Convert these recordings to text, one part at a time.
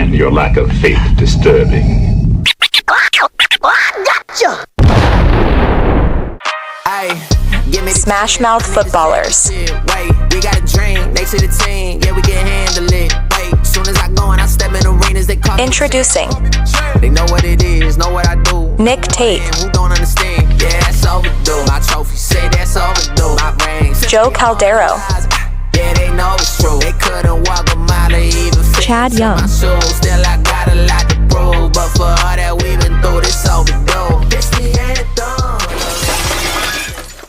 find your lack of faith disturbing. Gotcha! SmashMouth Footballerz. Wait, we got a dream next to the team. Yeah, we can handle it. Wait, soon as I go and I step in arenas, they call Introducing. They know what it is, know what I do. Nick Tate. Who don't understand? Yeah, that's overdue. My trophy say that's overdue. My ring. Joe Caldero. Yeah, they know it's true. They couldn't walk a mile or even fit Chad into Young. my shoes. Still, I got a lot to prove. But for all that we've been through, this overdue. This the anthem.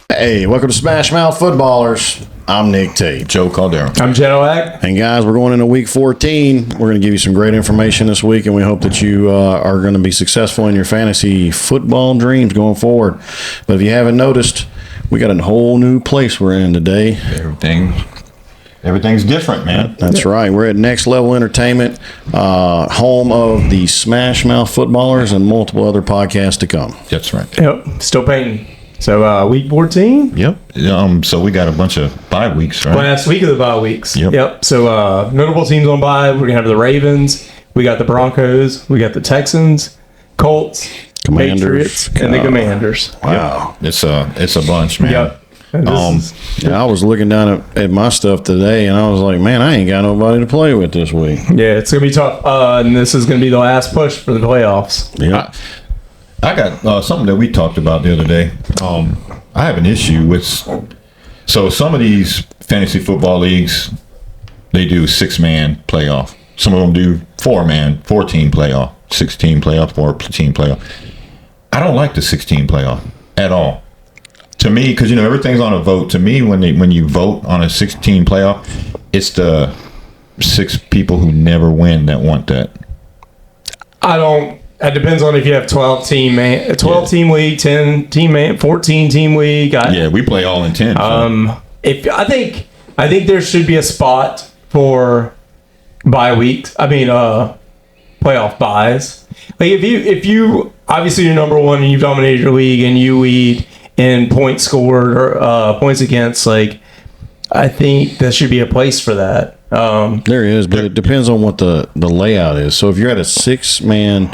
Hey, welcome to SmashMouth Footballerz. I'm Nick Tate. Joe Caldero. I'm Genoac. And guys, we're going into week 14. We're going to give you some great information this week, and we hope that you are going to be successful in your fantasy football dreams going forward. But if you haven't noticed, we got a whole new place we're in today. Everything's different, man. That's right. We're at Next Level Entertainment, home of the SmashMouth Footballerz and multiple other podcasts to come. That's right. Yep. Still painting. So week 14. Yep. So we got a bunch of bye weeks, right? Last week of the bye weeks. Yep. So notable teams on bye. We're gonna have the Ravens. We got the Broncos. We got the Texans, Colts, Commanders. Patriots, and the Commanders. Wow. Yep. It's a bunch, man. Yep. Yeah, I was looking down at my stuff today, and I was like, man, I ain't got nobody to play with this week. Yeah, it's going to be tough. And this is going to be the last push for the playoffs. Yeah. I got something that we talked about the other day. I have an issue with. So some of these fantasy football leagues, they do 6-man playoff. Some of them do 4-man, 14 playoff, 16 playoff, 14 playoff. I don't like the 16 playoff at all. To me, because everything's on a vote. To me, when you vote on a 16 playoff, it's the 6 people who never win that want that. It depends on if you have 12 team league, 10 team man, 14 team league. We play all in 10. I think there should be a spot for bye weeks. Playoff buys. Like if you obviously you're number one and you've dominated your league and you lead in points scored or points against, like I think there should be a place for that. There is, but it depends on what the layout is. So if you're at a 6-man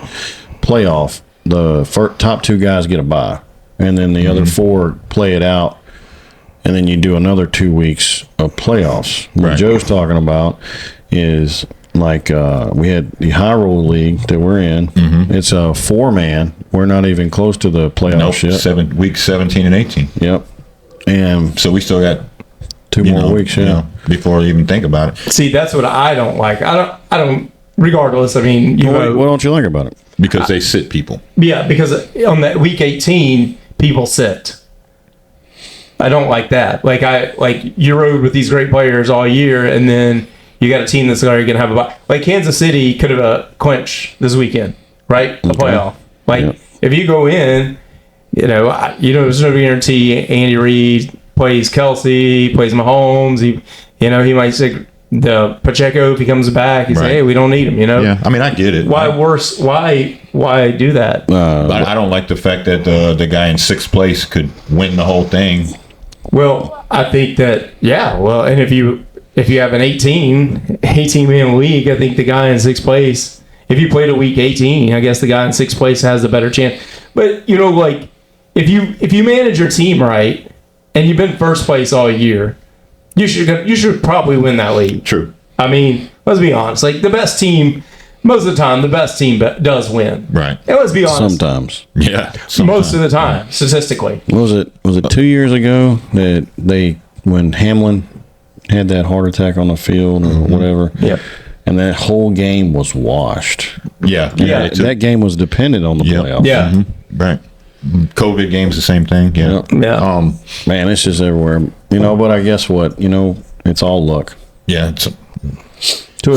playoff, the top 2 guys get a bye, and then the other 4 play it out, and then you do another 2 weeks of playoffs. What Joe's talking about is like we had the High Roll League that we're in. It's a 4-man. We're not even close to the playoffs yet. Weeks 17 and 18. Yep. And so we still got 2 more weeks, before you even think about it. See, that's what I don't like. I don't. Regardless, what don't you like about it? Because they sit people. Yeah, because on that week 18, people sit. I don't like that. Like you rode with these great players all year, and then you got a team that's already going to have a bye. Like Kansas City could have clinched this weekend, right? The playoff. If you go in, there's no guarantee. Andy Reid plays Kelsey, plays Mahomes. He might say the Pacheco, if he comes back, he say, hey, we don't need him. Yeah, I get it. Why do that? But I don't like the fact that the guy in 6th place could win the whole thing. Well, I think that and if you have an 18-man league, I think the guy in 6th place, if you played a week 18, I guess the guy in 6th place has the better chance. But if you manage your team right and you've been 1st place all year, you should probably win that league. True. Let's be honest. Like the best team, most of the time, the best team does win. Right. And let's be honest. Sometimes. Yeah. Most of the time, statistically. Was it 2 years ago that when Hamlin had that heart attack on the field or whatever? Yeah. And that whole game was washed. Yeah. That game was dependent on the playoffs. Yeah. Mm-hmm. Right. COVID games, the same thing. Yeah. Yeah. Man, it's just everywhere. But I guess what? It's all luck. Yeah. To a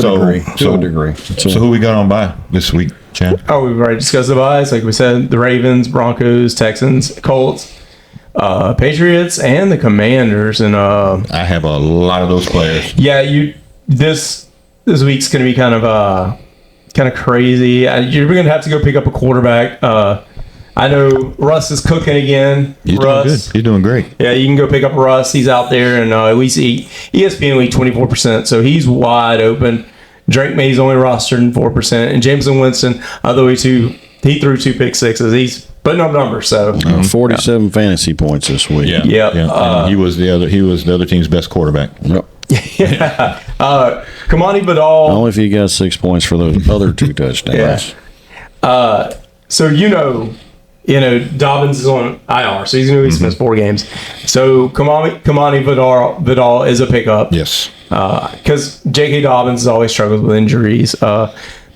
degree. So who we got on bye this week, Chad? Oh, we've already discussed the byes. Like we said, the Ravens, Broncos, Texans, Colts, Patriots, and the Commanders. And I have a lot of those players. Yeah, this week's going to be kind of crazy. You're going to have to go pick up a quarterback. I know Russ is cooking again. He's doing good. He's doing great. Yeah, you can go pick up Russ. He's out there, and at least ESPN week 24%, so he's wide open. Drake May's only rostered in 4%, and Jameson Winston, although he threw 2 pick sixes, he's putting up numbers. So 47 fantasy points this week. Yeah, Yeah. And he was the other team's best quarterback. Yep. Kamani Vidal. Only if you got 6 points for those other 2 touchdowns. So Dobbins is on IR, so he's going to miss 4 games. So Kamani Vidal is a pickup. Yes. Because J.K. Dobbins has always struggled with injuries.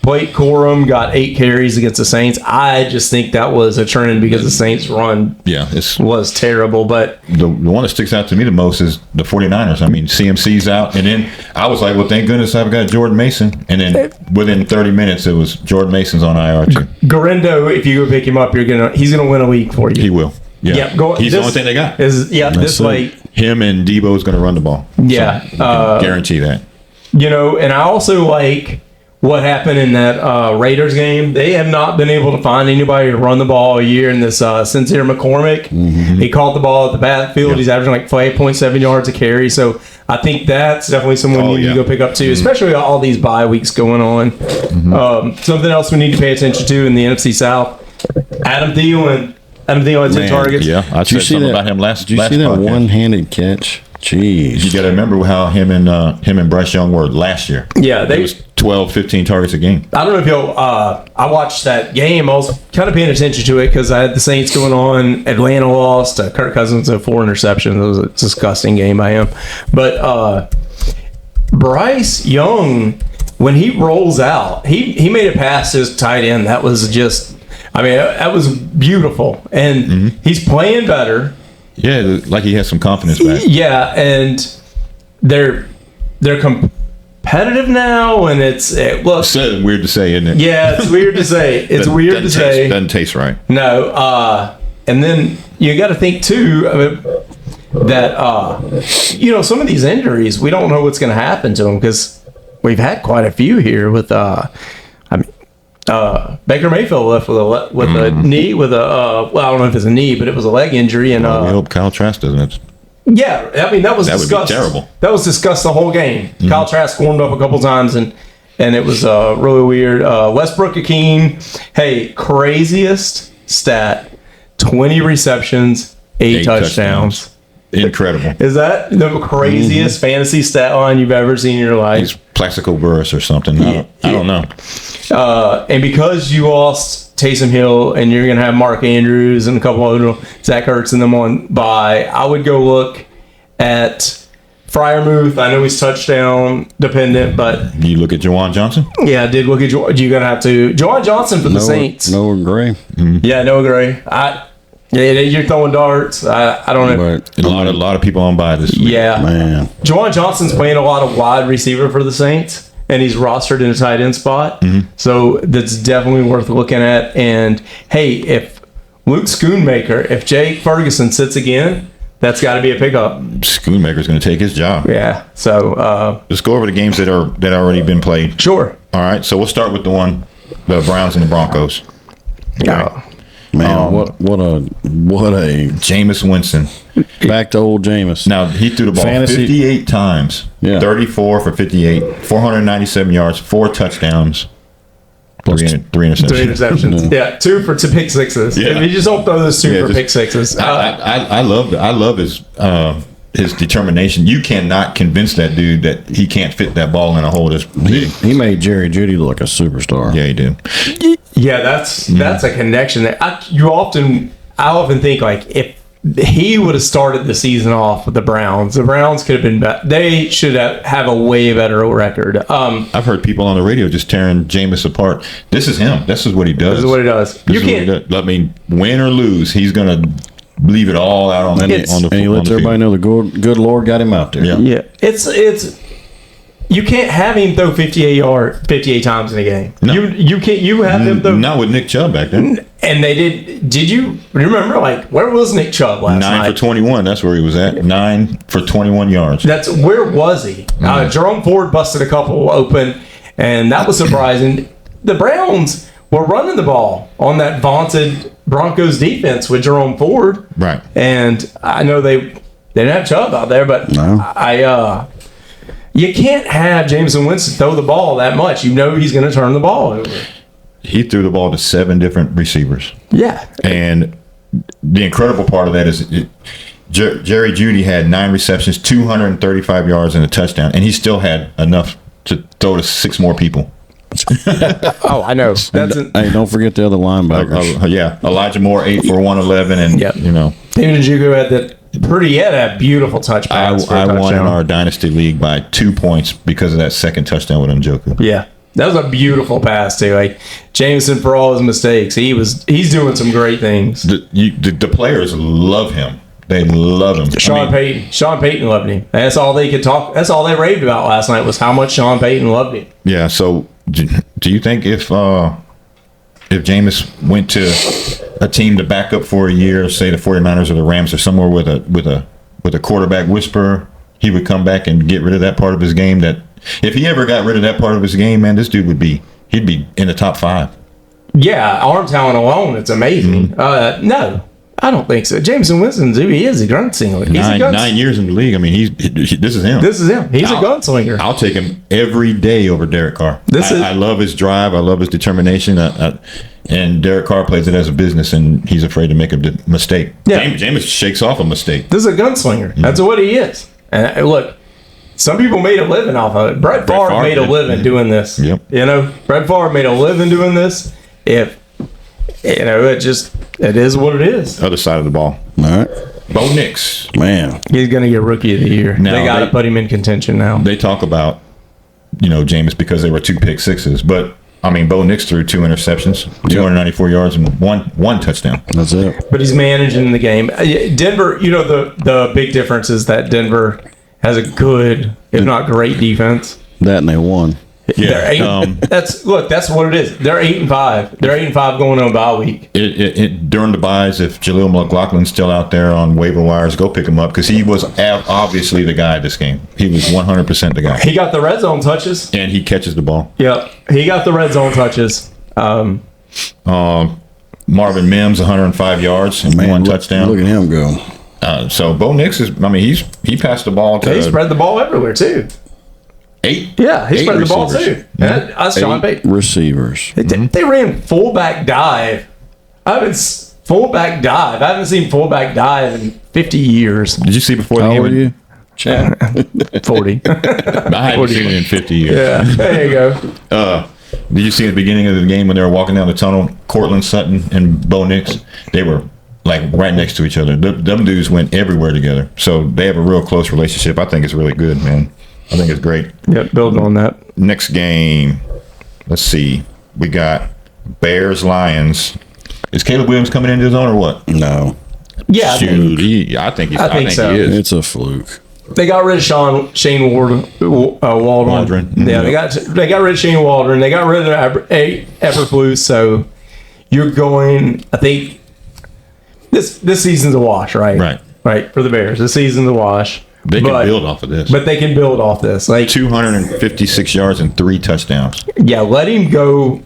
Blake Corum got 8 carries against the Saints. I just think that was a trend because the Saints' run was terrible. But the one that sticks out to me the most is the 49ers. I mean, CMC's out. And then I was like, well, thank goodness I've got Jordan Mason. And then within 30 minutes, it was Jordan Mason's on IR too. Garendo, if you go pick him up, he's going to win a week for you. He will. Yeah. He's the only thing they got. This late. Him and Debo is going to run the ball. Yeah. So you can guarantee that. And I also like what happened in that Raiders game. They have not been able to find anybody to run the ball all year in this Sincere McCormick. He caught the ball at the backfield. Yep. He's averaging like 5.7 yards a carry. So I think that's definitely someone you need to go pick up too, especially with all these bye weeks going on. Something else we need to pay attention to in the NFC South, Adam Thielen had 10 targets. Yeah, I said something about him last. Did you see that one-handed catch? Jeez. You got to remember how him and Bryce Young were last year. Yeah, it was 12, 15 targets a game. I don't know if y'all. I watched that game. I was kind of paying attention to it because I had the Saints going on. Atlanta lost. Kirk Cousins had 4 interceptions. It was a disgusting game by him. But Bryce Young, when he rolls out, he made it past his tight end. That was just. I mean, that was beautiful, and he's playing better. Yeah, like he has some confidence back. Yeah, and they're competitive now, and it's weird to say, isn't it? Yeah, it's weird to say. It's weird to say. Doesn't taste right. No, and then you got to think too that some of these injuries, we don't know what's going to happen to them because we've had quite a few here with Baker Mayfield left with a knee I don't know if it's a knee, but it was a leg injury, and we hope Kyle Trask doesn't. Yeah, I mean that was discussed. Would be terrible. That was discussed the whole game. Kyle Trask warmed up a couple times, and it was really weird. Westbrook-Ikhine, hey, craziest stat: 20 receptions, 8 touchdowns. Incredible. Is that the craziest fantasy stat line you've ever seen in your life? He's Plaxico Burress or something. I don't know. And because you lost Taysom Hill and you're going to have Mark Andrews and a couple other Zach Ertz and them on bye, I would go look at Freiermuth. I know he's touchdown dependent, but you look at Juwan Johnson. Yeah, I did look at you're going to have to Juwan Johnson for the Saints. Noah Gray. Yeah, Noah Gray. You're throwing darts. I don't know. But a lot of people on bye this week. Yeah, man. Juwan Johnson's playing a lot of wide receiver for the Saints, and he's rostered in a tight end spot. So that's definitely worth looking at. And hey, if Luke Schoonmaker, if Jake Ferguson sits again, that's got to be a pickup. Schoonmaker's going to take his job. Yeah. So let's go over the games that already been played. Sure. All right. So we'll start with the Browns and the Broncos. Yeah. Man, what a Jameis Winston. Back to old Jameis. Now he threw the ball 58 times. Yeah. 34 for 58, 497 yards, 4 touchdowns, 3 interceptions. 3 interceptions. Yeah, 2 for 2 pick sixes. Yeah. If you just don't throw those 2 for pick sixes. I love his determination. You cannot convince that dude that he can't fit that ball in a hole this big. He made Jerry Jeudy look like a superstar. Yeah, he did. Yeah, that's a connection that I often think, like, if he would have started the season off with the Browns could have been better. They should have a way better record. I've heard people on the radio just tearing Jameis apart. This is him. This is what he does. This is what he does. You can't. I mean, win or lose, he's gonna leave it all out on the and he lets everybody know the good Lord got him out there. Yeah. It's you can't have him throw 58 times in a game. No. You can't. You have him throw. Not with Nick Chubb back then. And they did. Did you remember? Like, where was Nick Chubb last night? 9 for 21. That's where he was at. 9 for 21 yards. Where was he? Jerome Ford busted a couple open, and that was surprising. The Browns were running the ball on that vaunted Broncos defense with Jerome Ford. Right. And I know they didn't have Chubb out there, but no. You can't have Jameson Winston throw the ball that much. You know he's going to turn the ball over. He threw the ball to 7 different receivers. Yeah. And the incredible part of that is Jerry Jeudy had 9 receptions, 235 yards, and a touchdown, and he still had enough to throw to 6 more people. Oh, I know. Hey, don't forget the other linebackers. Yeah, Elijah Moore 8 for 111, and Yep. you know, David Njoku had a beautiful touch pass. I won in our dynasty league by 2 points because of that second touchdown with Njoku. Yeah. That was a beautiful pass too. Like Jameson, for all his mistakes, he's doing some great things. The players love him. They love him. Sean Payton loved him. That's all they could talk. That's all they raved about last night was how much Sean Payton loved him. Yeah. So, do you think if Jameis went to a team to back up for a year, say the 49ers or the Rams or somewhere with a quarterback whisperer, he would come back and get rid of that part of his game? That if he ever got rid of that part of his game, man, this dude he'd be in the top 5. Yeah, arm talent alone, it's amazing. No, I don't think so. Jameson Winston, dude, he is a gunslinger. He's 9 years in the league. I mean, this is him. This is him. He's a gunslinger. I'll take him every day over Derek Carr. I love his drive. I love his determination. And Derek Carr plays it as a business, and he's afraid to make a mistake. Yeah. Jameis shakes off a mistake. This is a gunslinger. That's what he is. And look, some people made a living off of it. Brett Favre made a living doing this. Yep. You know, Brett Favre made a living doing this. If you know, it is what it is. Other side of the ball. All right. Bo Nix. Man. He's going to get Rookie of the Year. Now, they got to put him in contention now. They talk about, Jameis because they were 2 pick sixes, but I mean, Bo Nix threw 2 interceptions, 294 yards, and one touchdown. That's it. But he's managing the game. Denver, the big difference is that Denver has a good, if not great, defense. That and they won. Yeah, that's what it is. They're 8-5. They're 8-5 going on a bye week. During the buys, if Jaleel McLaughlin's still out there on waiver wires, go pick him up because he was obviously the guy this game. He was 100% the guy. He got the red zone touches, and he catches the ball. Yep, he got the red zone touches. Marvin Mims, 105 yards and 1 touchdown. Look at him go. So Bo Nix he passed the ball to. He spread the ball everywhere too. 8. Yeah, he spread the ball receivers. too. And that's Sean Payton. Receivers. They ran fullback dive. I haven't seen fullback dive in 50 years. Did you see before the How game? old are you? 40. I haven't seen it in 50 years. Yeah, there you go. Did you see at the beginning of the game when they were walking down the tunnel, Cortland Sutton and Bo Nix? They were like right next to each other. Them dudes went everywhere together. So they have a real close relationship. I think it's really good, man. I think it's great. Yep, building on that. Next game, let's see. We got Bears Lions. Is Caleb Williams coming into his own or what? No. Yeah, I think so. he is. It's a fluke. they got rid of Shane Waldron. Waldron. Yeah, they got rid of Shane Waldron. They got rid of Eberflus. So you're going. I think this season's a wash, right? Right for the Bears. This season's a wash. They can build off of this. But they can build off this. Like 256 yards and 3 touchdowns. Yeah, let him go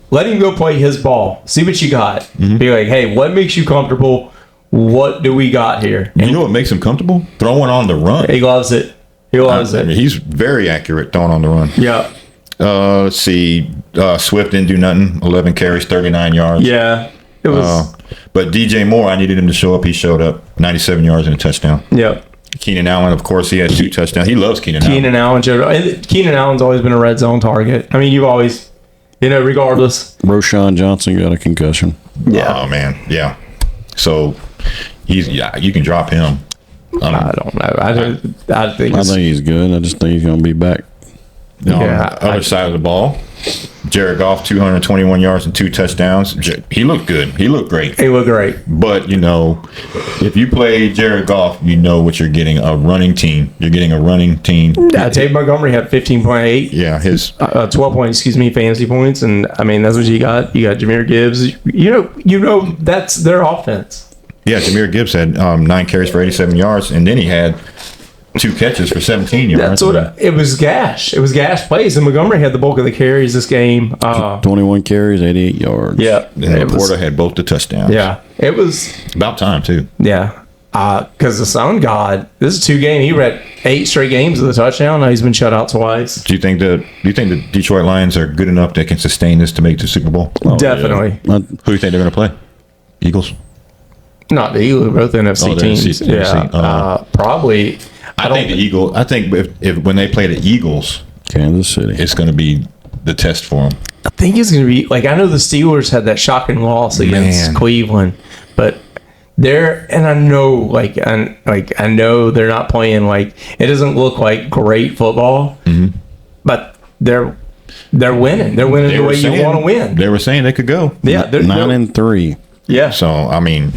play his ball. See what you got. Mm-hmm. Be like, hey, what makes you comfortable? What do we got here? You know what makes him comfortable? Throwing on the run. He loves it. I mean, he's very accurate throwing on the run. Yeah. Let's see. Swift didn't do nothing. 11 carries, 39 yards. Yeah. It was. But DJ Moore, I needed him to show up. He showed up. 97 yards and a touchdown. Yep. Keenan Allen, of course, he had 2 touchdowns. He loves Keenan Allen. Keenan Allen's always been a red zone target. I mean, you've always, regardless. Roshan Johnson got a concussion. Yeah. Oh, man. Yeah. So, you can drop him. I don't know. I think he's good. I just think he's going to be back. Other side of the ball, Jared Goff, 221 yards and 2 touchdowns. He looked good. He looked great. He looked great. But, if you play Jared Goff, you know what you're getting, a running team. You're getting a running team. Dave Montgomery had 15.8. Yeah, his 12 points, fantasy points. And, I mean, that's what you got. You got Jahmyr Gibbs. You know that's their offense. Yeah, Jahmyr Gibbs had 9 carries for 87 yards, and then he had 2 catches for 17 yards. That's what it was. Gash. It was Gash plays, and Montgomery had the bulk of the carries this game. 21 carries, 88 yards. Yeah, and Laporta had both the touchdowns. Yeah, it was about time too. Yeah, Because the Sun God, this is 2 games. He read 8 straight games with a touchdown. Now he's been shut out twice. Do you think the Detroit Lions are good enough that can sustain this to make the Super Bowl? Definitely. Who do you think they're going to play? Eagles? Not the Eagles, both NFC teams. Probably. I think the Eagles. I think if when they play the Eagles, Kansas City, it's going to be the test for them. I think it's going to be like, I know the Steelers had that shocking loss against Cleveland, but and I know I know they're not playing like, it doesn't look like great football, but they're winning. They're winning the way you want to win. They were saying they could go. Yeah, 9-3. Yeah. So I mean,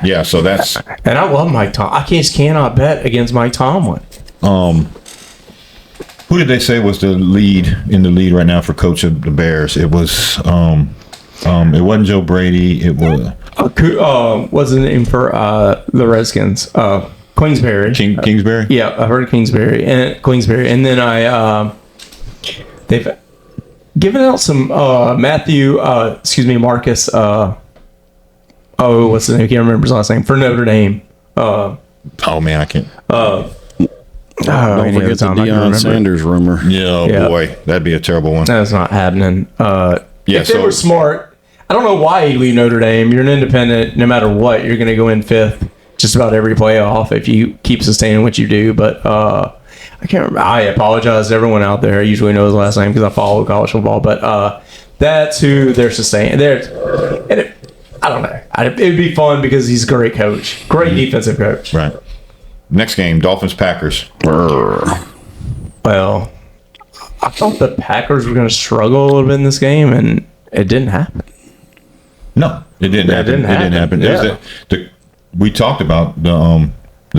yeah. So that's. And I love Mike Tomlin. I just cannot bet against Mike Tomlin. Who did they say was in the lead right now for coach of the Bears? It was it wasn't Joe Brady. It was what's the name for the Redskins? Kingsbury. Kingsbury. Yeah, I heard Kingsbury, and then they've given out some Marcus. What's the name? I can't remember his last name for Notre Dame. Oh man, I can't. Don't forget the Deion Sanders rumor. Yeah, boy, that'd be a terrible one. That's not happening. If they were smart, I don't know why you leave Notre Dame. You're an independent. No matter what, you're going to go in 5th just about every playoff if you keep sustaining what you do. But I can't remember. I apologize to everyone out there. I usually know his last name because I follow college football. But that's who they're sustaining. I don't know. It'd be fun because he's a great coach. Great defensive coach. Right. Next game, Dolphins-Packers. Well, I thought the Packers were going to struggle a little bit in this game, and it didn't happen. No, it didn't happen. It didn't happen. Yeah. We talked about the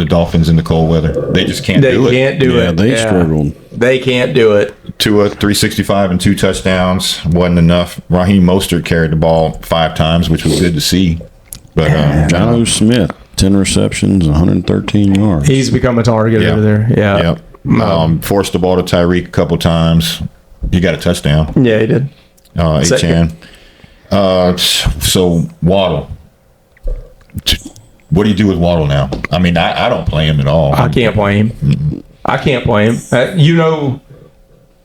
Dolphins in the cold weather. They just can't do it. They can't do it. They struggled. They can't do it. Tua 365 and 2 touchdowns wasn't enough. Raheem Mostert carried the ball 5 times, which was good to see. But Jonnu Smith, 10 receptions, 113 yards. He's become a target over there. Yeah. Forced the ball to Tyreek a couple times. He got a touchdown. Yeah, he did. Achan. So Waddle. What do you do with Waddle now? I mean, I don't play him at all. I can't play him. Mm-mm. I can't play him.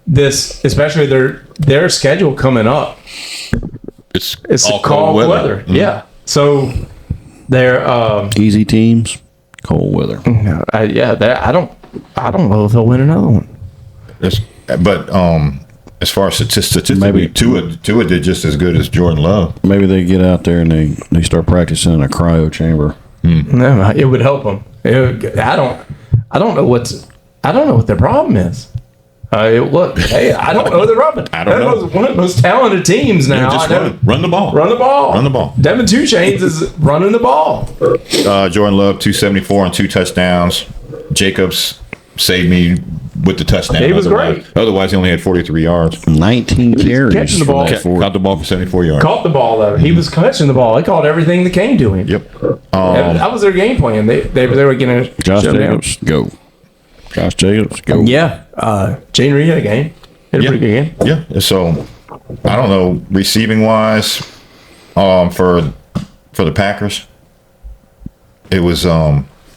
This, especially their schedule coming up. It's all cold weather. Mm-hmm. Yeah. So they're easy teams, cold weather. I don't know if they'll win another one. But as far as statistically, Tua did just as good as Jordan Love. Maybe they get out there and they start practicing in a cryo chamber. No, it would help them. I don't know what their problem is. I don't know what their problem is. I don't know. One of the most talented teams now. Just run the ball. Run the ball. Run the ball. Devin Two Chains is running the ball. Jordan Love 274 and 2 touchdowns. Jacobs saved me with the touchdown. He was great. Otherwise, he only had 43 yards. 19 carries. Catching the ball. Caught the ball for 74 yards. Caught the ball, though. He was catching the ball. He caught everything that came to him. Yep. That was their game plan. They were going to Josh Jacobs, go. Josh Jacobs, go. Yeah. Jane Reed had a game. Had a pretty good game. Yeah. So, I don't know, receiving-wise, for the Packers, it was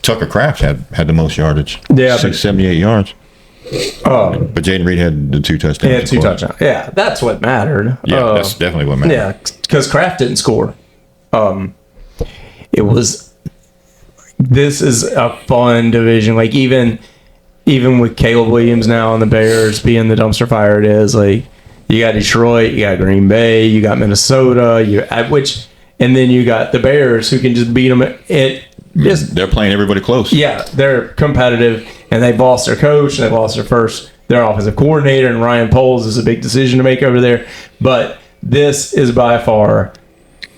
Tucker Kraft had the most yardage. Yeah. 678 yards. But Jaden Reed had the 2 touchdowns. He had 2 touchdowns. Yeah, that's what mattered. Yeah, that's definitely what mattered. Yeah, because Kraft didn't score. This is a fun division. Like, even with Caleb Williams now on the Bears being the dumpster fire it is, like, you got Detroit, you got Green Bay, you got Minnesota, and then you got the Bears who can just beat them they're playing everybody close. Yeah, they're competitive, and they've lost their coach, and they've lost their offensive coordinator, and Ryan Poles is a big decision to make over there. But this is by far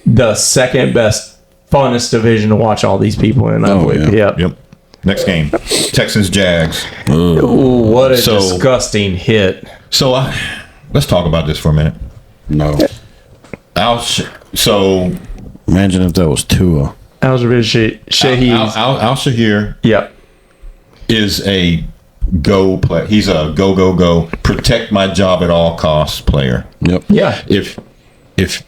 the second best, funnest division to watch all these people in. I believe. Yeah. Yep. Next game, Texans Jags. Ooh, what a disgusting hit. So let's talk about this for a minute. No. Imagine if that was Tua. Al-Shahir yep. is a go play. He's a go protect my job at all costs player. Yep. Yeah. If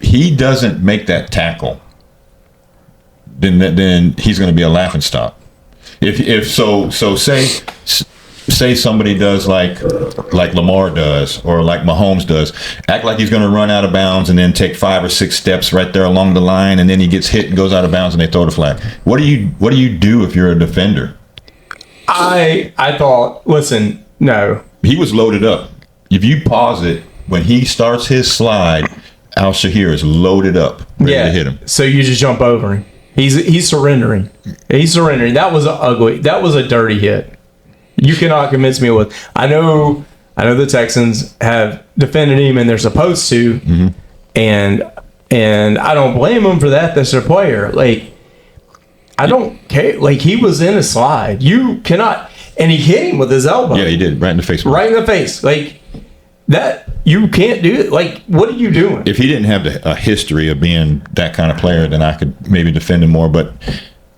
he doesn't make that tackle, then he's going to be a laughing stock. If say somebody does like Lamar does or like Mahomes does, act like he's going to run out of bounds and then take 5 or 6 steps right there along the line, and then he gets hit and goes out of bounds and they throw the flag. What do you do if you're a defender? I thought, listen, no. He was loaded up. If you pause it, when he starts his slide, Al Shahir is loaded up, ready to hit him. So you just jump over him. He's surrendering. He's surrendering. That was that was a dirty hit. You cannot convince me with. I know the Texans have defended him and they're supposed to, and I don't blame them for that. That's their player. Like, I don't care. Like, he was in a slide. You cannot, and he hit him with his elbow. Yeah, he did, right in the face. Right in the face. Like, that, you can't do it. Like, what are you doing? If he didn't have a history of being that kind of player, then I could maybe defend him more. But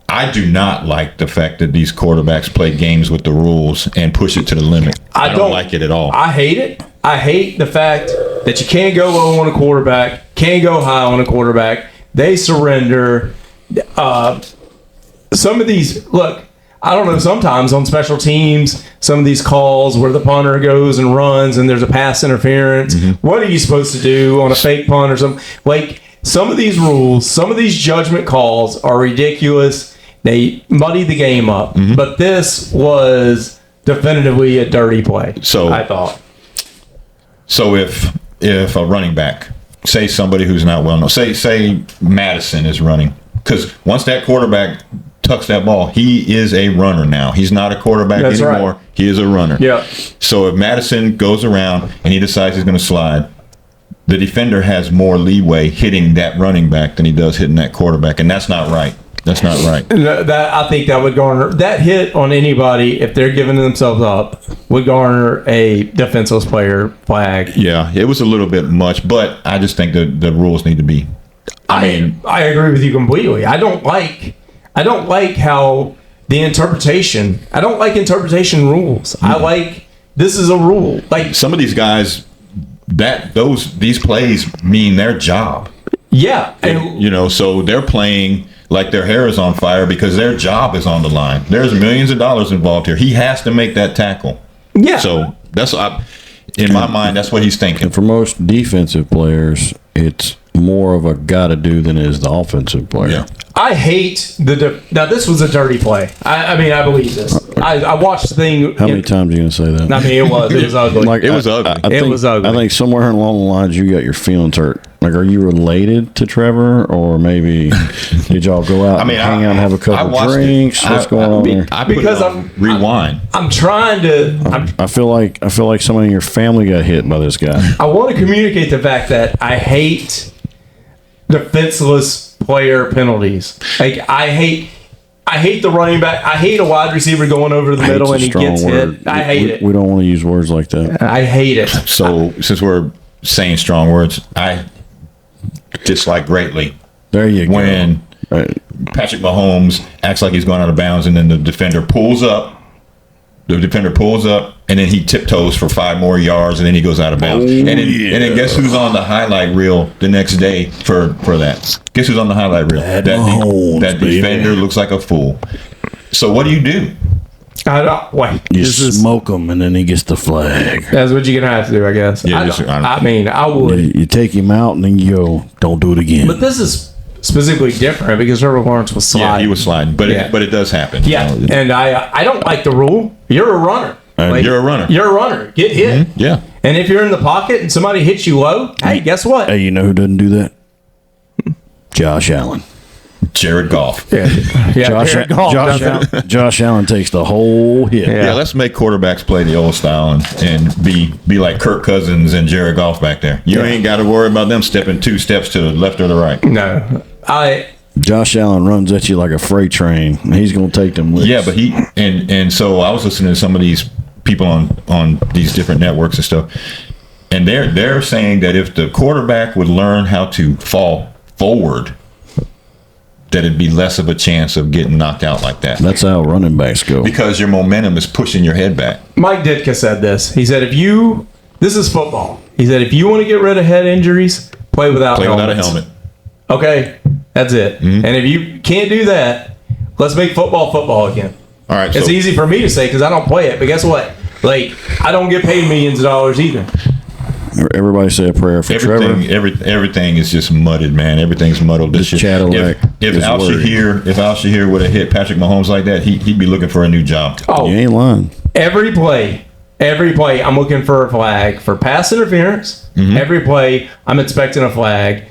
I do not like the fact that these quarterbacks play games with the rules and push it to the limit. I don't like it at all. I hate it. I hate the fact that you can't go low on a quarterback, can't go high on a quarterback. They surrender. Some of these, look, I don't know, sometimes on special teams, some of these calls where the punter goes and runs and there's a pass interference, what are you supposed to do on a fake punt or something? Like, some of these rules, some of these judgment calls are ridiculous. They muddy the game up. But this was definitively a dirty play, I thought. So if a running back, say somebody who's not well known, say Madison is running, because once that quarterback tucks that ball, he is a runner now. He's not a quarterback anymore. Right. He is a runner. Yeah. So if Madison goes around and he decides he's going to slide, the defender has more leeway hitting that running back than he does hitting that quarterback, and that's not right. That's not right. That, I think that would garner that hit on anybody, if they're giving themselves up, would garner a defenseless player flag. Yeah, it was a little bit much, but I just think the rules need to be. I agree with you completely. I don't like how the interpretation. I don't like interpretation rules. I like, this is a rule. Like, some of these guys, these plays mean their job. Yeah, and so they're playing like their hair is on fire because their job is on the line. There's millions of dollars involved here. He has to make that tackle. Yeah. So that's in my mind, that's what he's thinking. And for most defensive players, it's more of a gotta do than it is the offensive player. Yeah. I hate now this was a dirty play. I mean, I believe this. I watched the thing. How many times are you going to say that? I mean, it was ugly. It was ugly. It was ugly. I think somewhere along the lines you got your feelings hurt. Like, are you related to Trevor, or maybe did y'all go out and hang out and have a couple drinks? What's going on there? Rewind. I'm trying to. I feel like somebody in your family got hit by this guy. I want to communicate the fact that I hate defenseless player penalties. Like, I hate the running back. I hate a wide receiver going over the middle and he gets hit. I hate it. We don't want to use words like that. I hate it. So since we're saying strong words, I dislike greatly. There you go. When Patrick Mahomes acts like he's going out of bounds and then the defender pulls up. The defender pulls up and then he tiptoes for 5 more yards and then he goes out of bounds. And then guess who's on the highlight reel the next day for that? Guess who's on the highlight reel? That defender looks like a fool. So what do you do? You smoke him and then he gets the flag. That's what you're gonna have to do, I guess. Yeah, I would. You take him out and then you go, don't do it again. But this is specifically different because Trevor Lawrence was sliding. Yeah, he was sliding, but it does happen. Yeah, and I don't like the rule. You're a runner. You're a runner. You're a runner. Get hit. Mm-hmm. Yeah. And if you're in the pocket and somebody hits you low, hey, guess what? Hey, you know who doesn't do that? Josh Allen. Jared Goff. Yeah, Jared Goff. Josh Allen takes the whole hit. Yeah, let's make quarterbacks play the old style and be like Kirk Cousins and Jared Goff back there. You ain't got to worry about them stepping 2 steps to the left or the right. No. Josh Allen runs at you like a freight train. He's going to take them licks. Yeah, but and so I was listening to some of these people on these different networks and stuff, and they're saying that if the quarterback would learn how to fall forward, that it'd be less of a chance of getting knocked out like that. That's how running backs go. Because your momentum is pushing your head back. Mike Ditka said this. He said, this is football. He said, if you want to get rid of head injuries, play without a helmet. Okay. That's it. Mm-hmm. And if you can't do that, let's make football again. All right. It's so, easy for me to say because I don't play it, but guess what? Like, I don't get paid millions of dollars either. Everybody say a prayer for Trevor. Everything is just mudded, man. Everything's muddled this year. If Al Shahir would have hit Patrick Mahomes like that, he'd be looking for a new job. Oh, You ain't lying. every play, I'm looking for a flag for pass interference. Mm-hmm. Every play, I'm expecting a flag.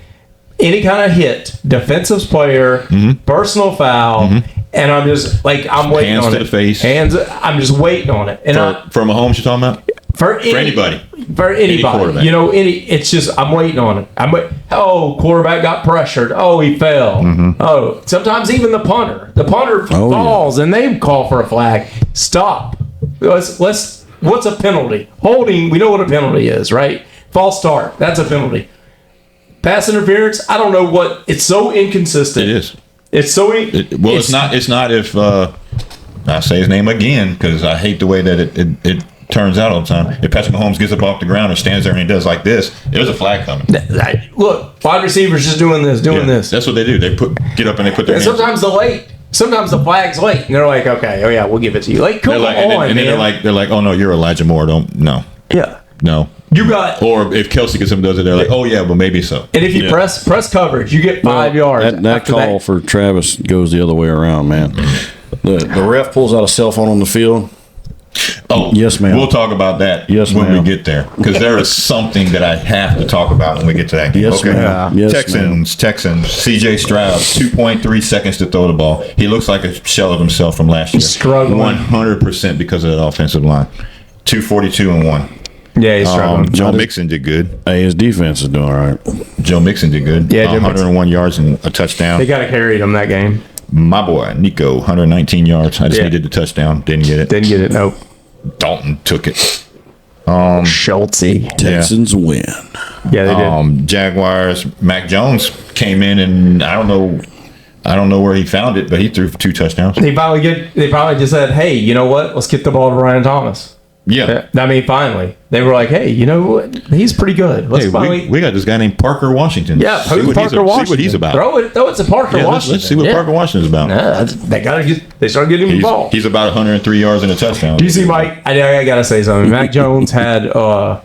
Any kind of hit, defensive player, personal foul, and I'm just like, I'm waiting Hands on to it. the face. I'm just waiting on it. And For Mahomes, you're talking about? for anybody. For anybody. quarterback. You know, it's just, I'm waiting on it. Quarterback got pressured. Oh, he fell. Oh, sometimes even the punter. The punter falls and they call for a flag. Stop. What's a penalty? Holding, we know what a penalty is, right? False start. That's a penalty. Pass interference, I don't know what, it's so inconsistent. It is. It's so It's not if I say his name again because I hate the way that it turns out all the time. If Patrick Mahomes gets up off the ground or stands there and he does like this, there's a flag coming. Look, wide receivers just doing this. That's what they do. They get up and they put their And hands. sometimes the flag's late, and they're like, okay, oh yeah, we'll give it to you. Like, come They're like, on, and then man. they're like, oh no, you're Elijah Moore. Yeah. No. You got, Or if Kelsey gets him does it, they're like, oh yeah, well maybe so. and if you press coverage, you get 5 yards. That after call for Travis goes the other way around, man. The ref pulls out a cell phone on the field. Oh, yes, ma'am. We'll talk about that Yes, when ma'am. we get there because there is something that I have to talk about when we get to that game. Yes, ma'am. Yes, Texans. CJ Stroud, 2.3 seconds to throw the ball. He looks like a shell of himself from last year. Struggling. 100% because of that offensive line. 242 and 1. Yeah, he's struggling. Joe Mixon did good. Hey, his defense is doing all right. Joe Mixon did good. Yeah, Joe Mixon. 101 yards and a touchdown. They got to carry him that game. My boy, Nico, 119 yards. I just needed the touchdown. Didn't get it. Didn't get it. Nope. Dalton took it. Schultze. Texans win. Yeah, they did. Jaguars. Mac Jones came in, and I don't know where he found it, but he threw 2 touchdowns. They probably just said, hey, you know what? Let's get the ball to Ryan Thomas. Yeah. I mean, finally. They were like, hey, you know what? He's pretty good. Let's finally. We got this guy named Parker Washington. Yeah, See who's what Parker Washington? See what he's about. Throw it to Parker Washington. Let's see what Parker Washington's about. Nah, they started getting him the ball. He's about 103 yards and a touchdown. Do you see, Mike? I gotta say something. Mac Jones had, I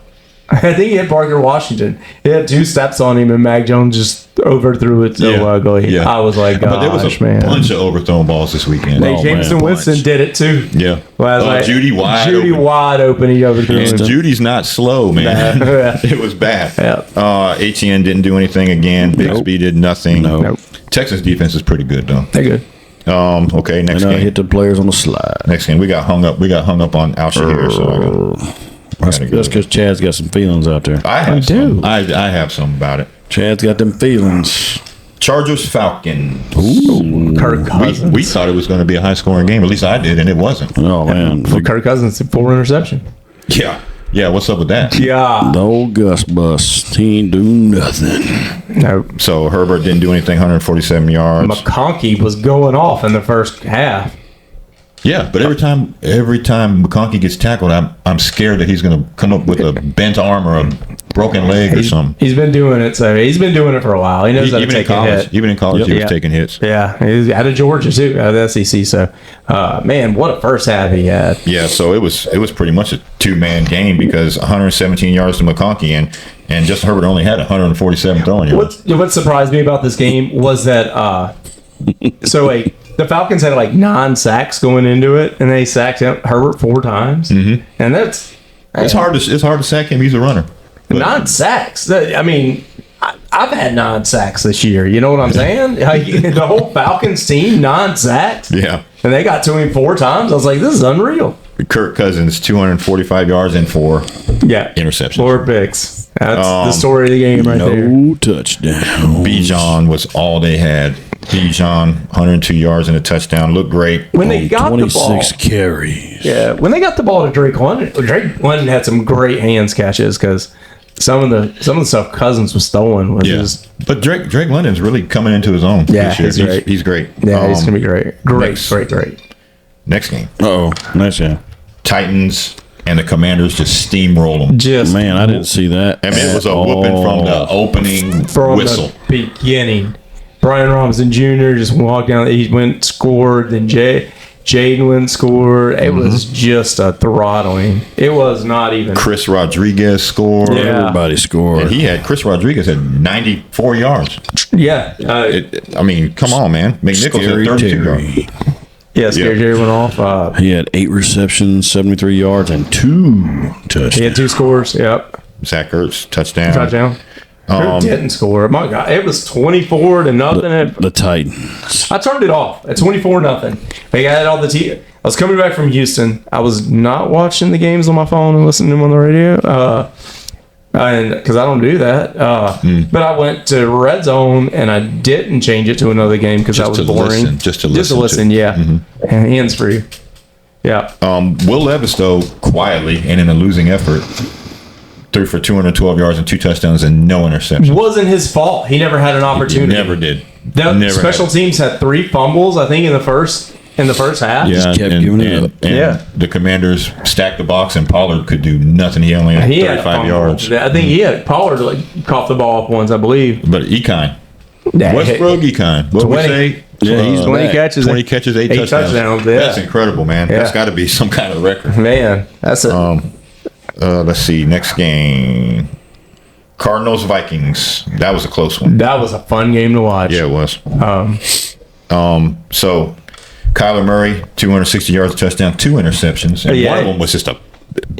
think he had Parker Washington. He had 2 steps on him, and Mac Jones just overthrew it so ugly. Yeah. I was like, but there was a man. bunch of overthrown balls this weekend. Hey, Jameson Winston did it too. Yeah. Well, I was like, Judy wide open. He overthrew And him. Judy's not slow, man. Nah. It was bad. Yeah. Etienne didn't do anything again. Bixby did nothing. Nope. Texas defense is pretty good though. They're good. Okay, next And I game. hit the players on the slide. Next game. We got hung up on Al Shahir, so That's because Chad's got some feelings out there. I have some. I have some about it. Chad's got them feelings. Chargers Falcons. Kirk Cousins. We thought it was going to be a high scoring game. At least I did, and it wasn't. Oh, man. Kirk Cousins, 4 interception. Yeah. Yeah, what's up with that? Yeah. The old Gus bus. He ain't do nothing. No. So Herbert didn't do anything, 147 yards. McConkey was going off in the first half. Yeah, but every time McConkey gets tackled, I'm scared that he's going to come up with a bent arm or a broken leg or something. He's been doing it, so he's been doing it for a while. He knows how to take a hit. Even in college, he was taking hits. Yeah, he's out of Georgia too, out of the SEC. So, man, what a first half he had. Yeah, so it was pretty much a 2-man game because 117 yards to McConkey and Justin Herbert only had 147 throwing yards. What surprised me about this game was that the Falcons had like 9 sacks going into it, and they sacked Herbert 4 times, and that's hard to sack him. He's a runner. But 9 sacks. I mean, I've had 9 sacks this year. You know what I'm saying? Like, the whole Falcons team, 9 sacks. Yeah. And they got to him 4 times. I was like, this is unreal. Kirk Cousins, 245 yards and 4 interceptions. 4 picks. That's the story of the game right there. No touchdown. Bijan was all they had. Bijan, 102 yards and a touchdown. Looked great. When they got the ball. 26 carries. Yeah, when they got the ball to Drake London had some great hands catches because some of the stuff Cousins was throwing was just. But Drake London's really coming into his own. Yeah, this year. he's great. He's great. Yeah, he's gonna be great. Great. Next game. Uh-oh. Nice, yeah. Titans and the Commanders just steamroll them. Just Man, I didn't see that. I mean, it was a whooping from the opening from whistle. the beginning. Brian Robinson Jr. just walked down. He went, scored. Then Jaden went, scored. It was just a throttling. It was not even. Chris Rodriguez scored. Yeah. Everybody scored. And Chris Rodriguez had 94 yards. Yeah. I mean, come on, man. McNichols had 32 yards. Yeah, Scary Jerry went off. He had 8 receptions, 73 yards, and 2 touchdowns. He had 2 scores. Yep. Zach Ertz, touchdown. Who didn't score? My God, it was 24-0. The Titans. I turned it off at 24-0. Like I had all the I was coming back from Houston. I was not watching the games on my phone and listening to them on the radio, and because I don't do that. But I went to Red Zone and I didn't change it to another game because that was boring. Just to listen. Yeah, hands free. Yeah. Will Levis, though, quietly and in a losing effort, threw for 212 yards and 2 touchdowns and no interceptions. Wasn't his fault. He never had an opportunity. He never did. The special teams had 3 fumbles, I think, in the first half. Yeah, kept giving it up. And the Commanders stacked the box, and Pollard could do nothing. He only had 35 yards. I think he had Pollard coughed the ball up once, I believe. But Ekine. Westbrook Ekine. What we say? Yeah, he's 20 catches. 20 catches, 8 touchdowns. Yeah. That's incredible, man. Yeah. That's got to be some kind of record. Man, that's it. Let's see. Next game. Cardinals-Vikings. That was a close one. That was a fun game to watch. Yeah, it was. So Kyler Murray, 260 yards, touchdown, 2 interceptions, and one of them was just a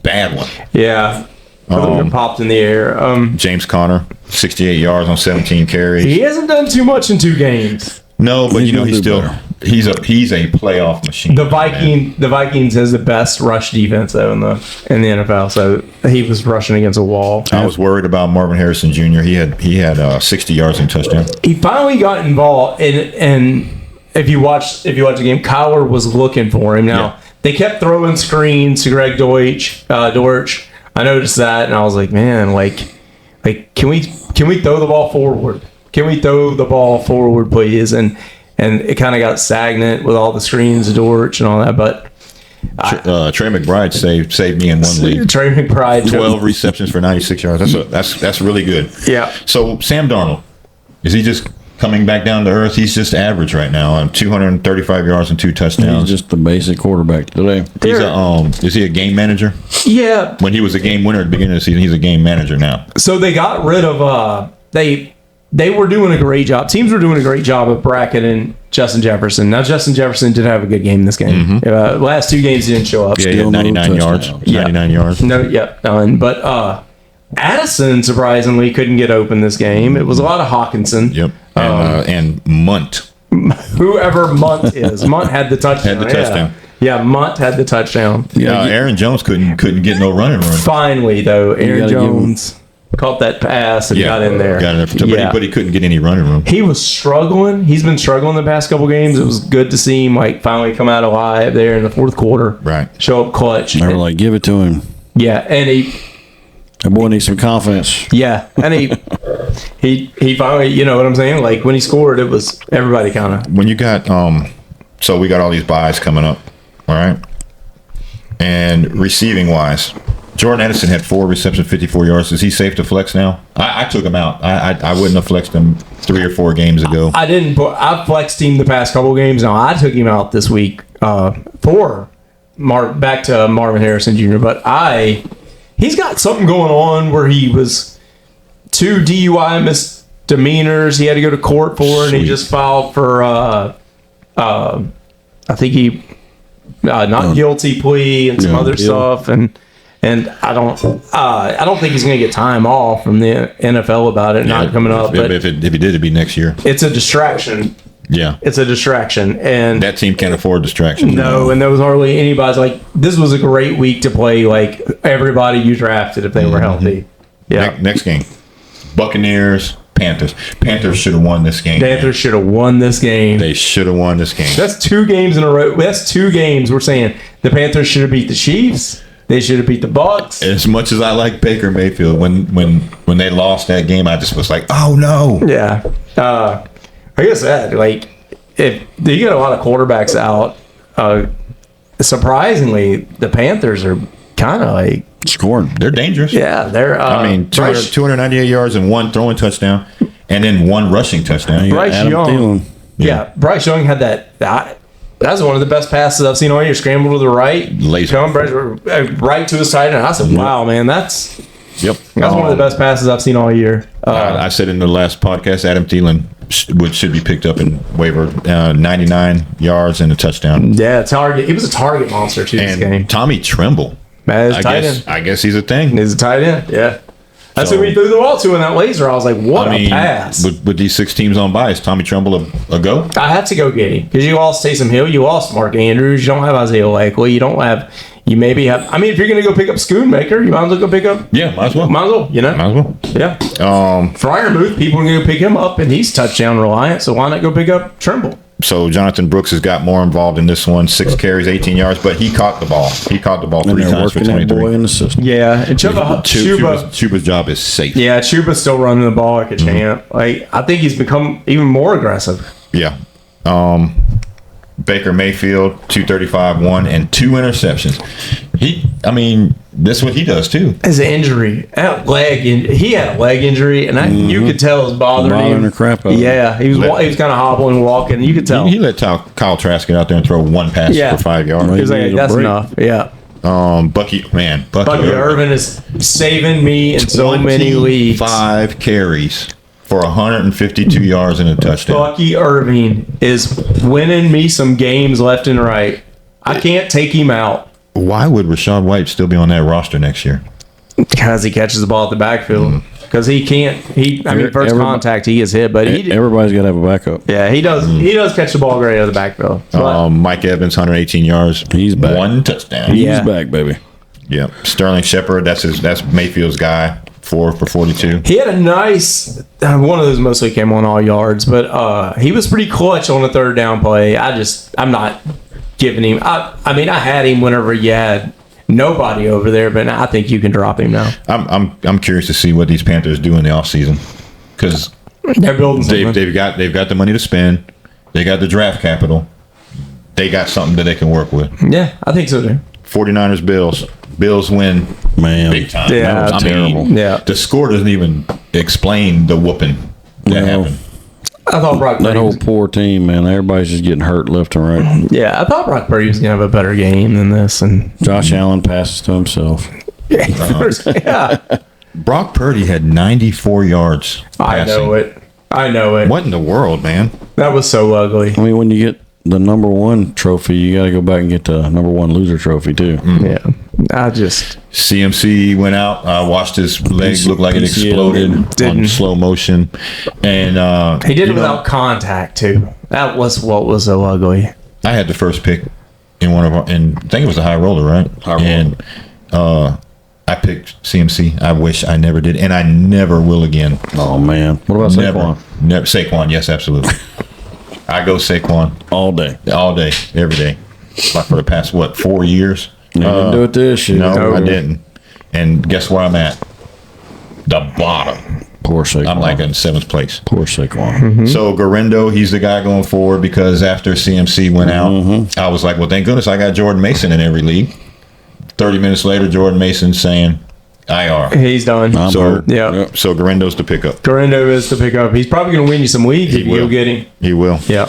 bad one. Yeah. Popped in the air. James Conner, 68 yards on 17 carries. He hasn't done too much in 2 games. No, but He's gonna he's do still better. he's a playoff machine. The Vikings has the best rush defense though in the NFL. So he was rushing against a wall. I was worried about Marvin Harrison Jr. He had 60 yards and touchdown. He finally got involved, and if you watch the game, Kyler was looking for him. Now they kept throwing screens to Greg Dortch. I noticed that, and I was like, man, like can we throw the ball forward? Can we throw the ball forward, please? And it kind of got stagnant with all the screens, Dortch and all that. But Trey McBride saved me in one league. Trey McBride, 12 receptions for 96 yards. That's really good. Yeah. So Sam Darnold, is he just coming back down to earth? He's just average right now on 235 yards and 2 touchdowns. He's just the basic quarterback today. Is he a game manager? Yeah. When he was a game winner at the beginning of the season, he's a game manager now. So they got rid of they were doing a great job. Teams were doing a great job of bracketing Justin Jefferson. Now Justin Jefferson did have a good game this game. Last 2 games he didn't show up. Yeah, he had 99 yards. touchdowns. 99 yards. None. But Addison surprisingly couldn't get open this game. It was a lot of Hawkinson. Yep. And Munt. Whoever Munt is. Munt had the touchdown. Yeah, Munt had the touchdown. Aaron Jones couldn't get no running room. Finally, though, Aaron gotta give him- Jones caught that pass and got in there. But he couldn't get any running room. He was struggling. He's been struggling the past couple games. It was good to see him finally come out alive there in the 4th quarter. Right. Show up clutch. They were like, give it to him. Yeah, and That boy needs some confidence. and he finally, you know what I'm saying? Like when he scored, it was everybody kind of. When you got so we got all these buys coming up, all right? And receiving wise, Jordan Addison had 4 receptions, 54 yards. Is he safe to flex now? I took him out. I wouldn't have flexed him 3 or 4 games ago. I didn't. I flexed him the past couple games. Now I took him out this week for back to Marvin Harrison Jr. But he's got something going on where he was 2 DUI misdemeanors he had to go to court for, and he just filed for I think he not guilty plea and some other stuff, and I don't think he's going to get time off from the NFL about it not coming up. But if he did, it'd be next year. it's a distraction. Yeah. It's a distraction, and That team can't afford distractions. no, and there was hardly anybody. Like this was a great week to play. Like everybody you drafted if they were healthy. Yeah, Next game, Buccaneers, Panthers. Panthers should have won this game. Panthers should have won this game. They should have won this game. That's 2 games in a row. That's 2 games. We're saying the Panthers should have beat the Chiefs. They should have beat the Bucks. As much as I like Baker Mayfield, when they lost that game, I just was like, oh no. Yeah. Like I said, like if you get a lot of quarterbacks out, surprisingly, the Panthers are kind of like Scoring. They're dangerous. they're. 298 yards and 1 throwing touchdown. and then 1 rushing touchdown. Bryce Adam Young. Thielen. Yeah, Bryce Young had that's one of the best passes I've seen all year. Scramble to the right, Laser. come right to his side, and I said, "Wow, man, that's Yep. one of the best passes I've seen all year." I said in the last podcast, Adam Thielen should be picked up in waiver. 99 yards and a touchdown. Yeah, target. He was a target monster too this game. And Tommy Tremble. Man, his tight end. I guess he's a thing. He's a tight end. Yeah, that's So- who we threw the ball to in that laser. I was like, "What a pass!" with these 6 teams on bye, is Tommy Tremble a go? I had to go get him because you lost Taysom Hill, you lost Mark Andrews, you don't have Isaiah Lakely, you don't have. You maybe have. I mean, if you're going to go pick up Schoonmaker, you might as well go pick up. Yeah, might as well. Might as well, you know. Might as well. Yeah. Fryermuth, people are going to pick him up, and he's touchdown reliant. So why not go pick up Trimble? So Jonathan Brooks has got more involved in this one. 6 carries, 18 yards, but he caught the ball. He caught the ball And 3 they're times for working that boy 23. in the system. Yeah, and Chuba. Chuba's job is safe. Yeah, Chuba's still running the ball like a champ. Like I think he's become even more aggressive. Yeah. Baker Mayfield, 235, 1, and 2 interceptions. That's what he does too. His injury, that leg, he had a leg injury, and you could tell it was bothering him. The crap out of him. Yeah, he was kind of hobbling, walking. You could tell. He let Kyle Trask get out there and throw 1 pass Yeah. for 5 yards. He was like, Needs a that's break. enough. Yeah. Bucky Bucky Irvin is saving me in so many leagues. 5 carries for 152 yards and a touchdown. Bucky Irving is winning me some games left and right. I can't take him out Why would Rachaad White still be on that roster next year? because he catches the ball at the backfield. Because he can't. First Everybody- contact he gets hit, but Everybody's got to have a backup. yeah, he does. He does catch the ball great out of the backfield. But Mike Evans, 118 yards. He's back. 1 touchdown. Yeah. He's back, baby. Yeah. Sterling Shepard, that's Mayfield's guy. 4 for 42. he had a nice one of those. Mostly came on all yards, but he was pretty clutch on the 3rd down play. I'm not giving him. I had him whenever you had nobody over there, but I think you can drop him now. I'm curious to see what these Panthers do in the offseason because They're building something. they've got the money to spend. They got the draft capital. They got something that they can work with. Yeah, I think so too. 49ers Bills win Man. big time. Yeah, That was terrible. Yeah. The score doesn't even explain the whooping that No. happened. I thought Brock That Purdy whole was, poor team, man. Everybody's just getting hurt left and right. yeah, I thought Brock Purdy was gonna have a better game than this, and Josh Allen passes to himself. yeah, Brock Purdy had 94 yards I passing. know it. What in the world, man? That was so ugly. I mean, when you get the number 1 trophy, you got to go back and get the number 1 loser trophy too. Yeah, I just CMC went out. I watched his leg look like it PCL exploded on didn't. slow motion, and he did it without contact too. That was what was so ugly. I had the first pick in one of our, and I think it was a high roller, right? High roller. And I picked CMC. I wish I never did, and I never will again. Oh man, what about Saquon? Never. Saquon, yes, absolutely. I go Saquon All day. all day, every day. Like for the past 4 years? You didn't do it this year. No, I didn't. And guess where I'm at? The bottom. Poor Saquon. I'm like in 7th place. Poor Saquon. So Garendo, he's the guy going forward because after CMC went out, I was like, well, thank goodness I got Jordan Mason in every league. 30 minutes later, Jordan Mason saying IR. He's done. I'm So hurt. Yeah. So Garendo's to pick up. Correndo is to pick up. He's probably going to win you some leagues if you will. go get him. He will. Yeah.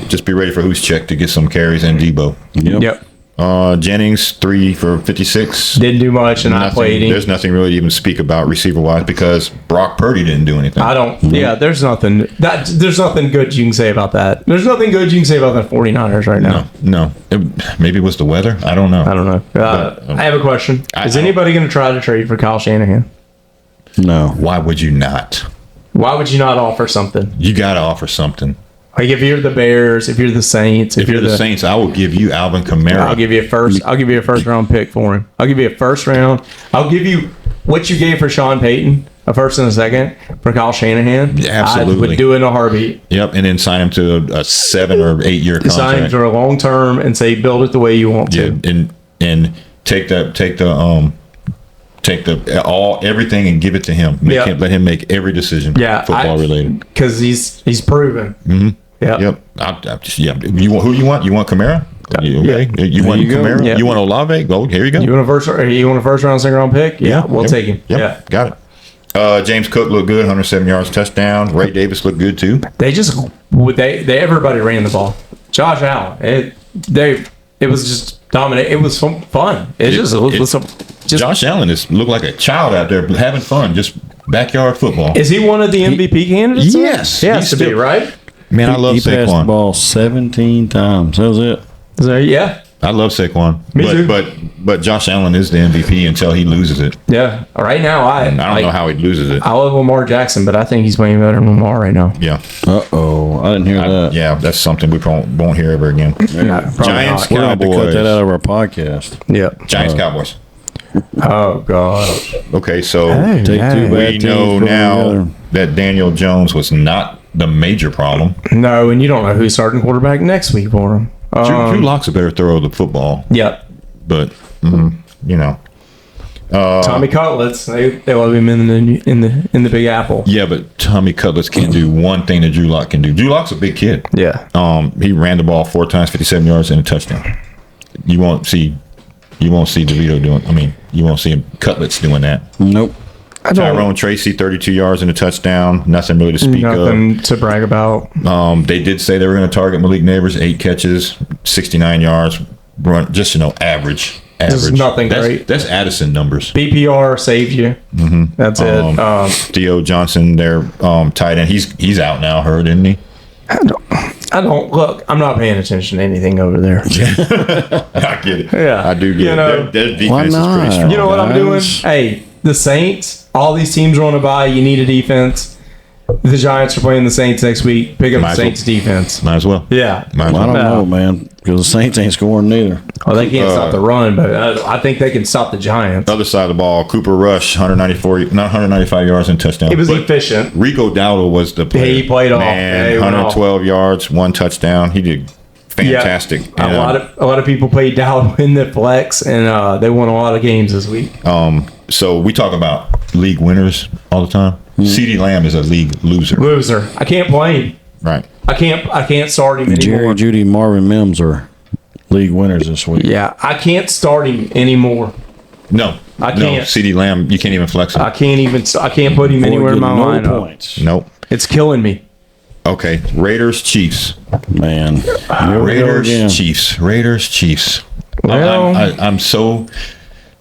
Just be ready for who's check to get some carries and Debo. Yep. Yep. Jennings 3 for 56. Didn't do much, and I played him. There's nothing really to even speak about receiver wise because Brock Purdy didn't do anything. I don't. Yeah, there's nothing. There's nothing good you can say about that. There's nothing good you can say about the 49ers right now. No. Maybe it was the weather. I don't know. I don't know. I have a question. Is anybody going to try to trade for Kyle Shanahan? No. Why would you not? Why would you not offer something? You got to offer something. Like if you're the Bears, if you're the Saints, If you're the Saints, I will give you Alvin Kamara. I'll give you a first. I'll give you a first round pick for him. I'll give you a first round. I'll give you what you gave for Sean Payton, a first and a second for Kyle Shanahan. Yeah, absolutely. I would do it in a heartbeat. Yep, and then sign him to a 7 or 8 year contract. Sign him for a long term and say build it the way you want Yeah, to. and take everything and give it to him. Let him make every decision. Yeah, football related. Because he's proven. Mm-hmm. Yeah. Yep. You want who you want? You want Kamara? Okay. You want you go. Kamara? Yeah. You want Olave? Go. Here you go. You want a first round, second round pick? Yeah, we'll take him. Yep. Yeah. Got it. James Cook looked good, 107 yards, touchdown. Ray Davis looked good too. They everybody ran the ball. Josh Allen, it was just dominant. It was fun. Josh Allen looked like a child out there having fun, just backyard football. Is he one of the MVP candidates? Yes, he has to be, right? Man, I love he passed the Saquon. ball 17 times. That was it. Yeah. I love Saquon. Me too. But Josh Allen is the MVP until he loses it. Yeah. Right now, I don't know how he loses it. I love Lamar Jackson, but I think he's playing better than Lamar right now. Yeah. Uh-oh. I didn't hear that. Yeah, that's something we won't hear ever again. Yeah, Giants, We're going to have to cut Cowboys. that out of our podcast. Yeah. Giants, Cowboys. Oh, God. Okay, so Hey, Take two hey. bad we teams, know put them now together. that Daniel Jones was not the major problem. No, and you don't know who's starting quarterback next week for him. Drew Lock's a better thrower of the football, Yep. but you know. Tommy Cutlets, they love him in the Big Apple. Yeah, but Tommy Cutlets can't do one thing that Drew Lock can do. Drew Lock's a big kid. Yeah. He ran the ball 4 times, 57 yards, and a touchdown. You won't see DeVito doing. I mean, you won't see Cutlets doing that. Nope. Tyrone Tracy, 32 yards and a touchdown. Nothing really to speak Nothing to brag about. of. They did say they were going to target Malik Neighbors, 8 catches, 69 yards, run just average. There's nothing great. That's Addison numbers. BPR saved you. Mm-hmm. That's it. Theo Johnson, their tight end, he's out now. Hurt, isn't he? I don't look. I'm not paying attention to anything over there. I get it. Yeah. I do get You it. know, Their why defense is not? pretty strong. You know what I'm doing? Guys. Hey, the Saints. All these teams are on a bye. You need a defense. The Giants are playing the Saints next week. Pick up Might the as well. Saints defense. Might as well. Yeah. Might as I well. don't know, man, because the Saints ain't scoring neither. Well, they can't stop the run, but I think they can stop the Giants. Other side of the ball, Cooper Rush, 195 yards and touchdown. It was But efficient. Rico Dowdle was the player. He played off. Man, He went 112 yards, 1 touchdown. He did fantastic. Yeah. A lot of people played Dow in the flex, and they won a lot of games this week. So we talk about league winners all the time. CeeDee Lamb is a league loser. Loser. I can't play him. Right. I can't start him anymore. Jerry, Judy, Marvin Mims are league winners this week. Yeah, I can't start him anymore. No. I No, can't. CeeDee Lamb, you can't even flex him. I can't put him anywhere in my no lineup. points. Nope. It's killing me. Okay. Raiders, Chiefs. Man. Here we go again. Raiders, Chiefs. Raiders, Chiefs. Well-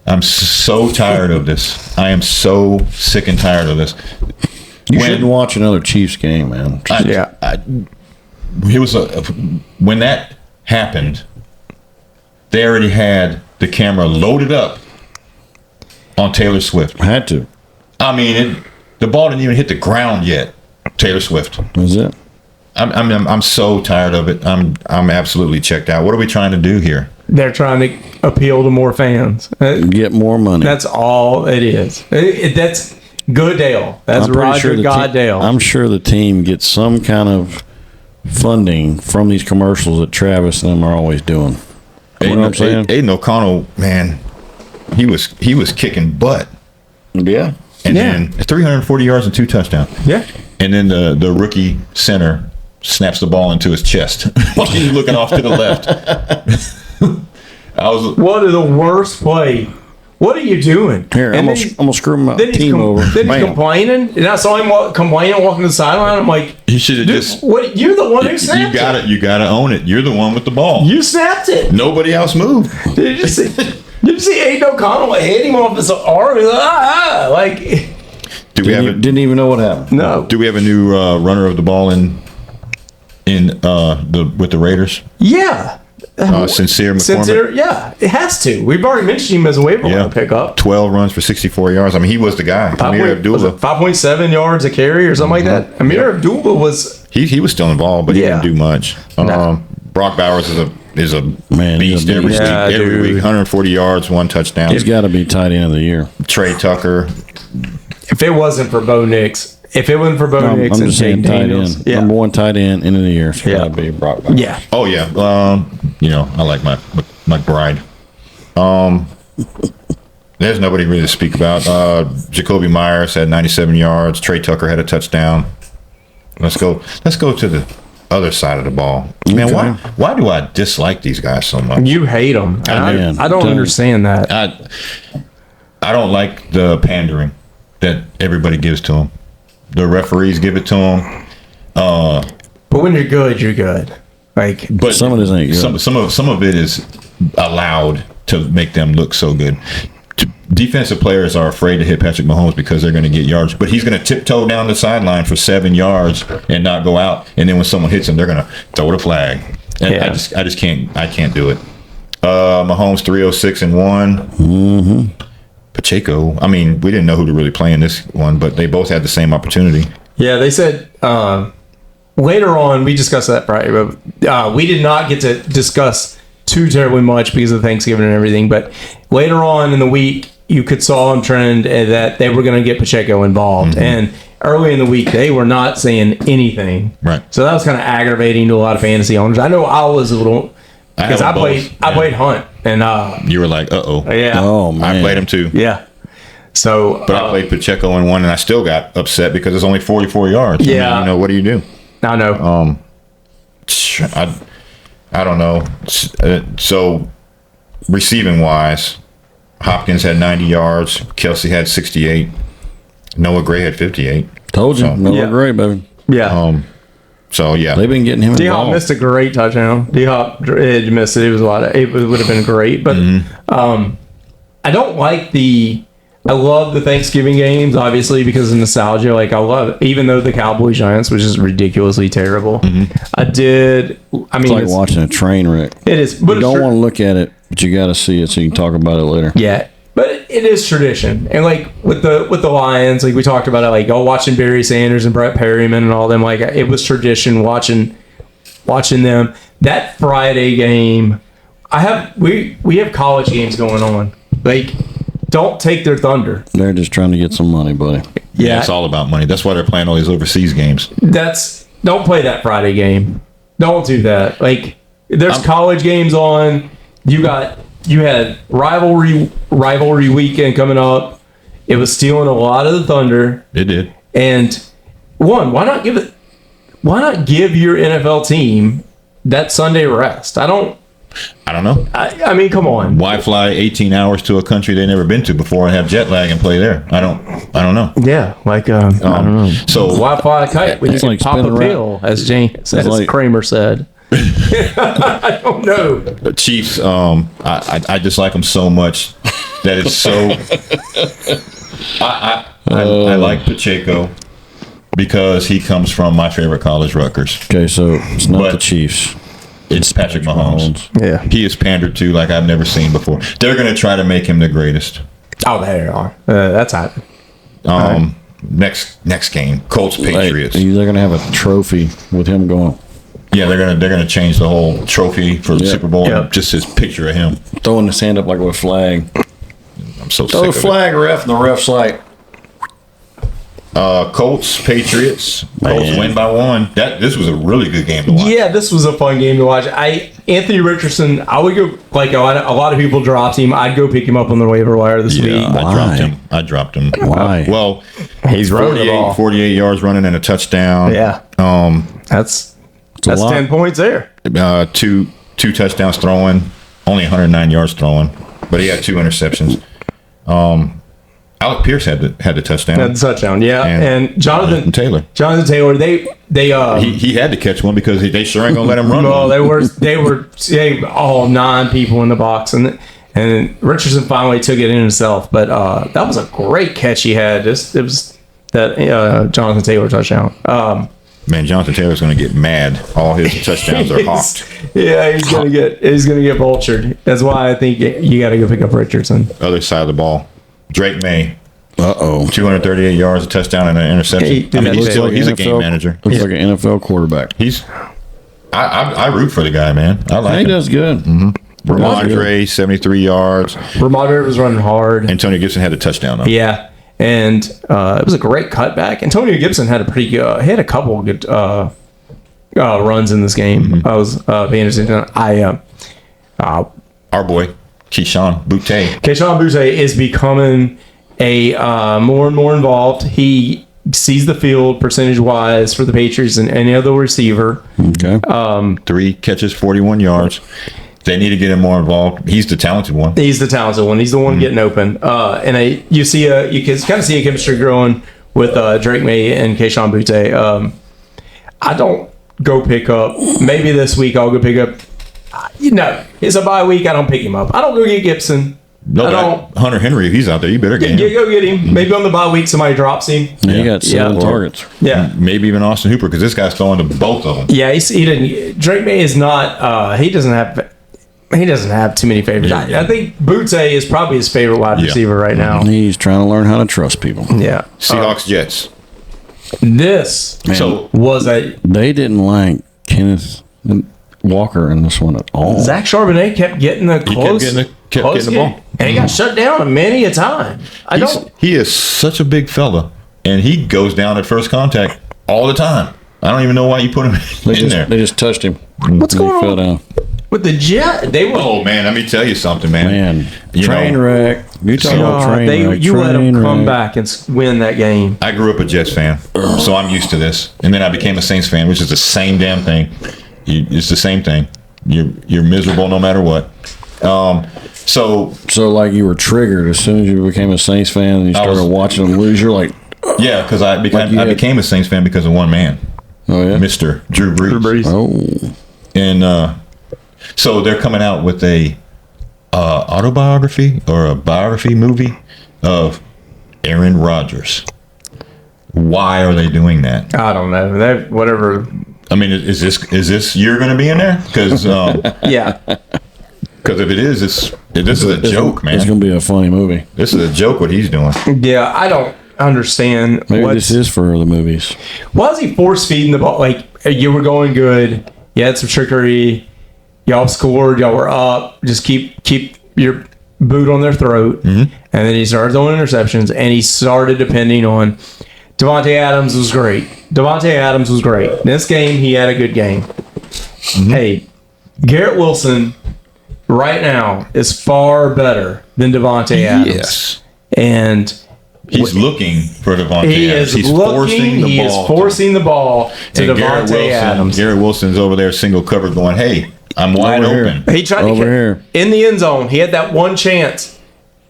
I'm so tired of this. I am so sick and tired of this. You shouldn't watch another Chiefs game, man. When that happened, they already had the camera loaded up on Taylor Swift. Had to. I mean, the ball didn't even hit the ground yet. Taylor Swift. Was it? I'm so tired of it. I'm absolutely checked out. What are we trying to do here? They're trying to appeal to more fans. Get more money. That's all it is. That's Goodale. That's I'm pretty Roger sure Goodale. I'm sure the team gets some kind of funding from these commercials that Travis and them are always doing. You know what I'm saying? Aiden O'Connell, man, he was kicking butt. Yeah. And then 340 yards and 2 touchdowns. Yeah. And then the rookie center snaps the ball into his chest while he's looking off to the left. What are the worst play? What are you doing? Here, I'm gonna screw my then team over. Then he's Bam. complaining, and I saw him complaining, walking to the sideline. I'm like, he should have dude, just. what? You're the one who snapped it. You gotta own it. You're the one with the ball. You snapped it. Nobody else moved. Did you see Aiden O'Connell hit him off his arm? He's like, Didn't even know what happened. no. Do we have a new runner of the ball with the Raiders? Yeah. Sincere McCormick. Sincere, yeah, it has to. We've already mentioned him as a waiver wire pickup. 12 runs for 64 yards. I mean, he was the guy. Amir Abdullah. 5.7 yards a carry or something like that. Amir Abdullah was. He was still involved, but he didn't do much. No. Brock Bowers is a Man, beast he's a every beast. week. 140 yards, 1 touchdown. He's got to be tight end of the year. Trey Tucker. If it wasn't for Bo Nix, and I'm Jaden just saying tight Daniels, end. Number 1 tight end end of the year. It's got to be Brock Bowers. yeah. Oh yeah. I like my McBride. There's nobody really to speak about. Jacoby Myers had 97 yards. Trey Tucker had a touchdown. Let's go to the other side of the ball. Man, Okay. why do I dislike these guys so much? You hate them. Man, I don't understand that. I don't like the pandering. that everybody gives to him. The referees give it to him. But when you're good, you're good. Like, But Some of this ain't good. Some of it is allowed to make them look so good. Defensive players are afraid to hit Patrick Mahomes because they're going to get yards, but he's going to tiptoe down the sideline for 7 yards and not go out. And then when someone hits him, they're going to throw the flag. And Yeah. I just can't do it. Mahomes 306-1. Mm-hmm. Pacheco. I mean, we didn't know who to really play in this one, but they both had the same opportunity. yeah, they said later on, we discussed that Friday, but we did not get to discuss too terribly much because of Thanksgiving and everything. But later on in the week, you could saw on trend that they were going to get Pacheco involved. And early in the week, they were not saying anything. Right. So that was kind of aggravating to a lot of fantasy owners. I know I was a little, because I played Hunt. And You were like, uh-oh. yeah. Oh, man. I played him too. Yeah. So, But I played Pacheco in one, and I still got upset because it's only 44 yards. Yeah. I mean, what do you do? I know. I don't know. So, receiving-wise, Hopkins had 90 yards. Kelsey had 68. Noah Gray had 58. Told you. So- No, Yeah. great, baby. yeah. So, yeah. They've been getting him D-Hop involved. missed a great touchdown. D-Hop missed it. It was a lot. It would have been great, but I don't like the. I love the Thanksgiving games, obviously, because of nostalgia. Like, I love, even though the Cowboys Giants, which is ridiculously terrible. I did. I mean, It's like watching a train wreck. it is. But You it's don't want to look at it, but you got to see it so you can talk about it later. yeah, but it is tradition. And like with the Lions, like we talked about it, like watching Barry Sanders and Brett Perryman and all them. Like it was tradition watching them. That Friday game, we have college games going on. Like, don't take their thunder. They're just trying to get some money, buddy. Yeah, it's all about money. That's why they're playing all these overseas games. Don't play that Friday game. Don't do that. Like, there's college games on. You had rivalry weekend coming up. It was stealing a lot of the thunder. It did. And why not give your NFL team that Sunday rest? I don't know. I mean, come on. Why fly 18 hours to a country they've never been to before and have jet lag and play there? I don't know. Yeah, like I don't know. So Why fly a kite when you It's can like pop a spinning pill, as like- Kramer said. I don't know. the Chiefs, I dislike them so much that it's so. I like Pacheco because he comes from my favorite college, Rutgers. Okay, so it's not But- the Chiefs. It's Patrick Mahomes. Yeah. He is pandered to like I've never seen before. They're going to try to make him the greatest. Oh, there you are. That's happening. Next game, Colts Patriots. They're going to have a trophy with him going, Yeah, they're gonna change the whole trophy for the Yep. Super Bowl. Yep. Just his picture of him. throwing his hand up like with a flag. I'm so Throw sick a of flag, ref, and the ref's like, it. Colts Patriots. Colts Man. win by 1. This was a really good game to watch. Yeah, this was a fun game to watch. Anthony Richardson, I would go, like a lot of people dropped him. I'd go pick him up on the waiver wire this week. I dropped him. Why? Well, He's running the ball. 48 yards running and a touchdown. Yeah. That's a lot. 10 points there. Two touchdowns throwing, only 109 yards throwing, but he had 2 interceptions. Alec Pierce had the touchdown. That's a touchdown, yeah. And Jonathan Taylor. they He had to catch one because they sure ain't gonna let him run. well, one. they were all 9 people in the box, and Richardson finally took it in himself. But that was a great catch he had. It was that Jonathan Taylor touchdown. Man, Jonathan Taylor's gonna get mad. All his touchdowns are hawked. Yeah, he's gonna get vultured. That's why I think you got to go pick up Richardson. Other side of the ball, Drake May, uh-oh. 238 yards, a touchdown, and an interception. He- I mean, he's he's a game manager. Looks like an NFL quarterback. I root for the guy, man. I like He him. does good. Ramondre, 73 yards. Ramondre was running hard. Antonio Gibson had a touchdown, though. Yeah, and it was a great cutback. Antonio Gibson had he had a couple of good runs in this game. I was paying attention. Our boy, Keyshawn Boutte. Keyshawn Boutte is becoming a more and more involved. He sees the field percentage-wise for the Patriots and any other receiver. Okay. 3 catches, 41 yards. They need to get him more involved. He's the talented one. He's the talented one. He's the one getting open. And you can kind of see a chemistry growing with Drake May and Keyshawn Butte. I don't go pick up. Maybe this week I'll go pick up. It's a bye week. I don't pick him up. I don't go get Gibson. No, I don't. Hunter Henry, if he's out there, you better get him. Go get him. Maybe on the bye week somebody drops him. Yeah, he got 7 targets. Yeah. Maybe even Austin Hooper, because this guy's throwing to both of them. Yeah, he didn't. Drake May is not. He doesn't have too many favorites. Yeah. I think Butte is probably his favorite wide receiver right now. He's trying to learn how to trust people. Yeah. Seahawks, Jets. This was a. They didn't like Kenneth Walker in this one at all. Zach Charbonnet kept getting the close. Kept getting the ball. And he got shut down many a time. He is such a big fella, and he goes down at first contact all the time. I don't even know why you put him in there. They just touched him. What's going on? Fell down. With the Jet, they were. Oh man, let me tell you something, man. Train wreck. You talking about train wreck? You let them come back and win that game. I grew up a Jets fan, so I'm used to this. And then I became a Saints fan, which is the same damn thing. It's the same thing. You're miserable no matter what. So like you were triggered as soon as you became a Saints fan and you started watching them lose. You're like, yeah, because I became a Saints fan because of one man. Oh yeah, Mr. Drew Brees. Oh, and so they're coming out with a autobiography or a biography movie of Aaron Rodgers. Why are they doing that? I don't know. Whatever. I mean, is this you're going to be in there? Because yeah. Because if it is, this is a joke, man. It's going to be a funny movie. This is a joke what he's doing. Yeah, I don't understand. Maybe this is for the movies. Why is he force feeding the ball? Like, you were going good. You had some trickery. Y'all scored. Y'all were up. Just keep your boot on their throat. Mm-hmm. And then he started throwing interceptions, and he started depending on Devontae Adams was great. This game, he had a good game. Mm-hmm. Hey, Garrett Wilson right now is far better than Devontae Adams. Yes. And he's looking for Devontae Adams. He's forcing the ball to Devontae Adams. Garrett Wilson's over there single covered going, hey, I'm wide open. He tried to get in the end zone. He had that one chance.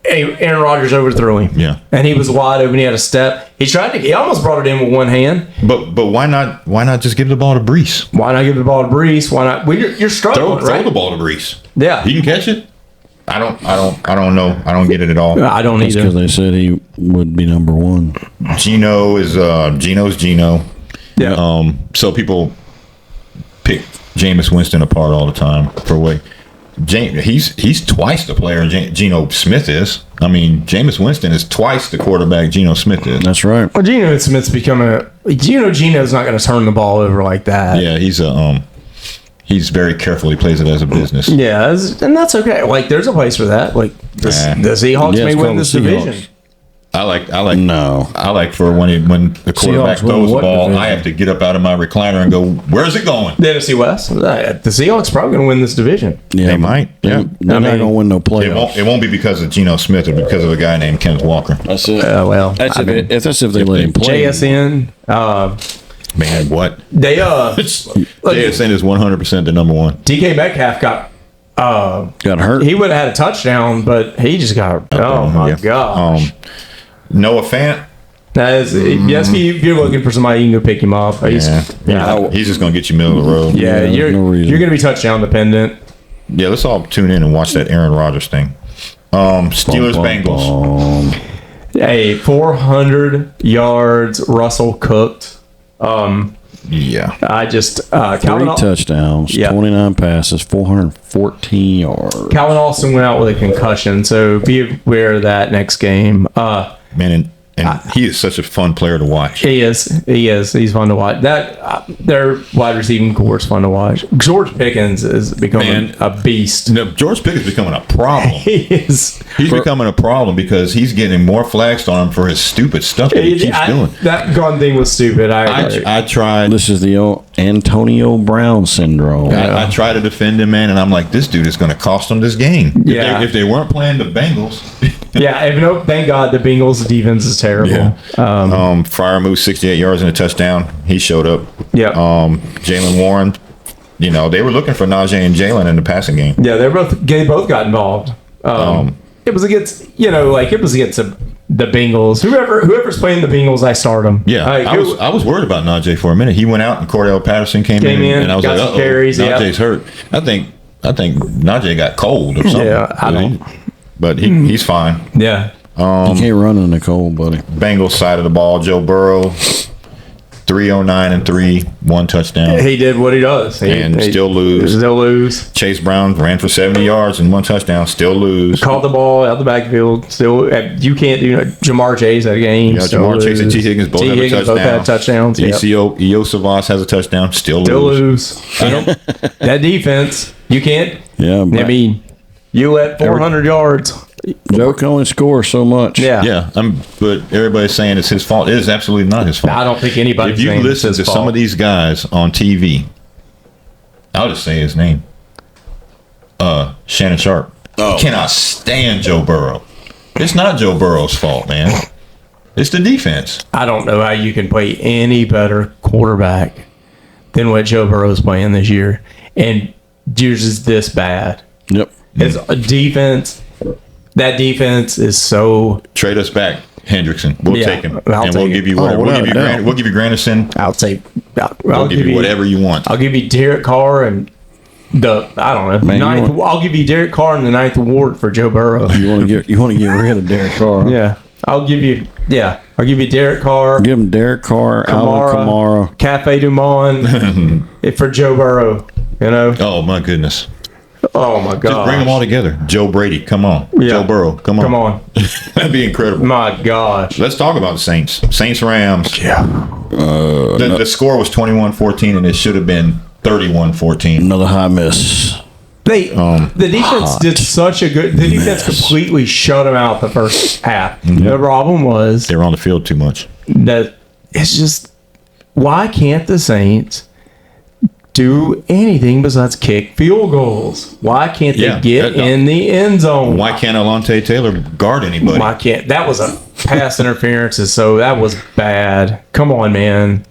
Aaron Rodgers overthrew him. Yeah. And he was wide open. He had a step. He almost brought it in with one hand. But why not just give the ball to Brees? Why not give the ball to Brees? Why not? Well, you're struggling, right? Throw the ball to Brees. Yeah. He can catch it. I don't know. I don't get it at all. I don't either. Because they said he would be number one. Geno's Geno. Yeah. So people pick Jameis Winston apart all the time for what he's twice the player Geno Smith is. I mean, Jameis Winston is twice the quarterback Geno Smith is. That's right. Well, Geno Smith's Geno's not going to turn the ball over like that. Yeah, he's very careful. He plays it as a business. Yeah, and that's okay. Like, there's a place for that. Like, the Seahawks may win this division. I like for when the quarterback throws the ball, division? I have to get up out of my recliner and go, where's it going? The NFC West. The Seahawks probably going to win this division. Yeah, they might. Yeah, they're not going to win no playoffs. It won't be because of Geno Smith or because of a guy named Kenneth Walker. That's it. That's if they let him play. JSN. Man, what? JSN is 100% the number one. DK Metcalf got hurt. He would have had a touchdown, but he just got. Oh my gosh. Noah Fant. That is, if you're looking for somebody, you can go pick him up. He's just going to get you middle of the road. Yeah, you're going to be touchdown dependent. Yeah, let's all tune in and watch that Aaron Rodgers thing. Steelers Bengals. Hey, 400 yards. Russell cooked. Yeah. I just 3 touchdowns, 29 passes, 414 yards. Calvin Austin went out with a concussion, so be aware of that next game. Man, and he is such a fun player to watch. He is. He's fun to watch. Their wide receiving core is fun to watch. George Pickens is becoming a beast. No, George Pickens is becoming a problem. He is. He's becoming a problem because he's getting more flags on him for his stupid stuff that he keeps doing. That gun thing was stupid. I tried. This is the old Antonio Brown syndrome. I try to defend him, man, and I'm like, this dude is going to cost him this game. Yeah. If they weren't playing the Bengals. Thank God the Bengals' defense is terrible. Yeah. Fryer moved 68 yards and a touchdown. He showed up. Yeah. Jalen Warren, you know, they were looking for Najee and Jalen in the passing game. Yeah, they both got involved. It was against the Bengals. Whoever's playing the Bengals, I start them. Yeah, I was worried about Najee for a minute. He went out and Cordell Patterson came in, and I was like, "Uh-oh, Najee's hurt." I think Najee got cold or something. Yeah, I don't. But he's fine. Yeah. You can't run in the cold, buddy. Bengals side of the ball, Joe Burrow, 309-3, 1 touchdown. He did what he does. Still lose. Chase Brown ran for 70 yards and 1 touchdown, still lose. Caught the ball out the backfield. Still, you can't do Jamar Chase at a game. Yeah, Jamar Chase and T. Higgins both had touchdowns. Eo Savas has a touchdown, still lose. That defense, you can't. Yeah, I mean, you let 400 yards. Joe can only score so much. Yeah. But everybody's saying it's his fault. It is absolutely not his fault. I don't think anybody's If you saying listen it's his to fault. some of these guys on TV, I'll just say his name. Shannon Sharp. Cannot stand Joe Burrow. It's not Joe Burrow's fault, man. It's the defense. I don't know how you can play any better quarterback than what Joe Burrow's playing this year. And yours is this bad. Yep. It's a defense. That defense is so. Trade us back, Hendrickson. We'll take him, I'll and take we'll it. give you whatever. We'll give you Granderson. I'll give you whatever you want. I'll give you Derek Carr and I don't know, ninth. I'll give you Derek Carr in the 9th award for Joe Burrow. You want to get rid of Derek Carr? Huh? Yeah, I'll give you Derek Carr. Give him Derek Carr, Alvin Kamara, Cafe Du Monde for Joe Burrow. You know. Oh my goodness. Oh my God! Just bring them all together. Joe Brady, come on. Yeah. Joe Burrow, come on. That'd be incredible. My gosh. Let's talk about the Saints. Saints Rams. Yeah. The score was 21-14, and it should have been 31-14. Another high miss. The defense did such a good. The defense completely shut them out the first half. Mm-hmm. The problem was They were on the field too much. that it's just, why can't the Saints do anything besides kick field goals? Why can't they get in the end zone? Why can't Alontae Taylor guard anybody? Why can't? That was a pass interferences, so that was bad. Come on, man.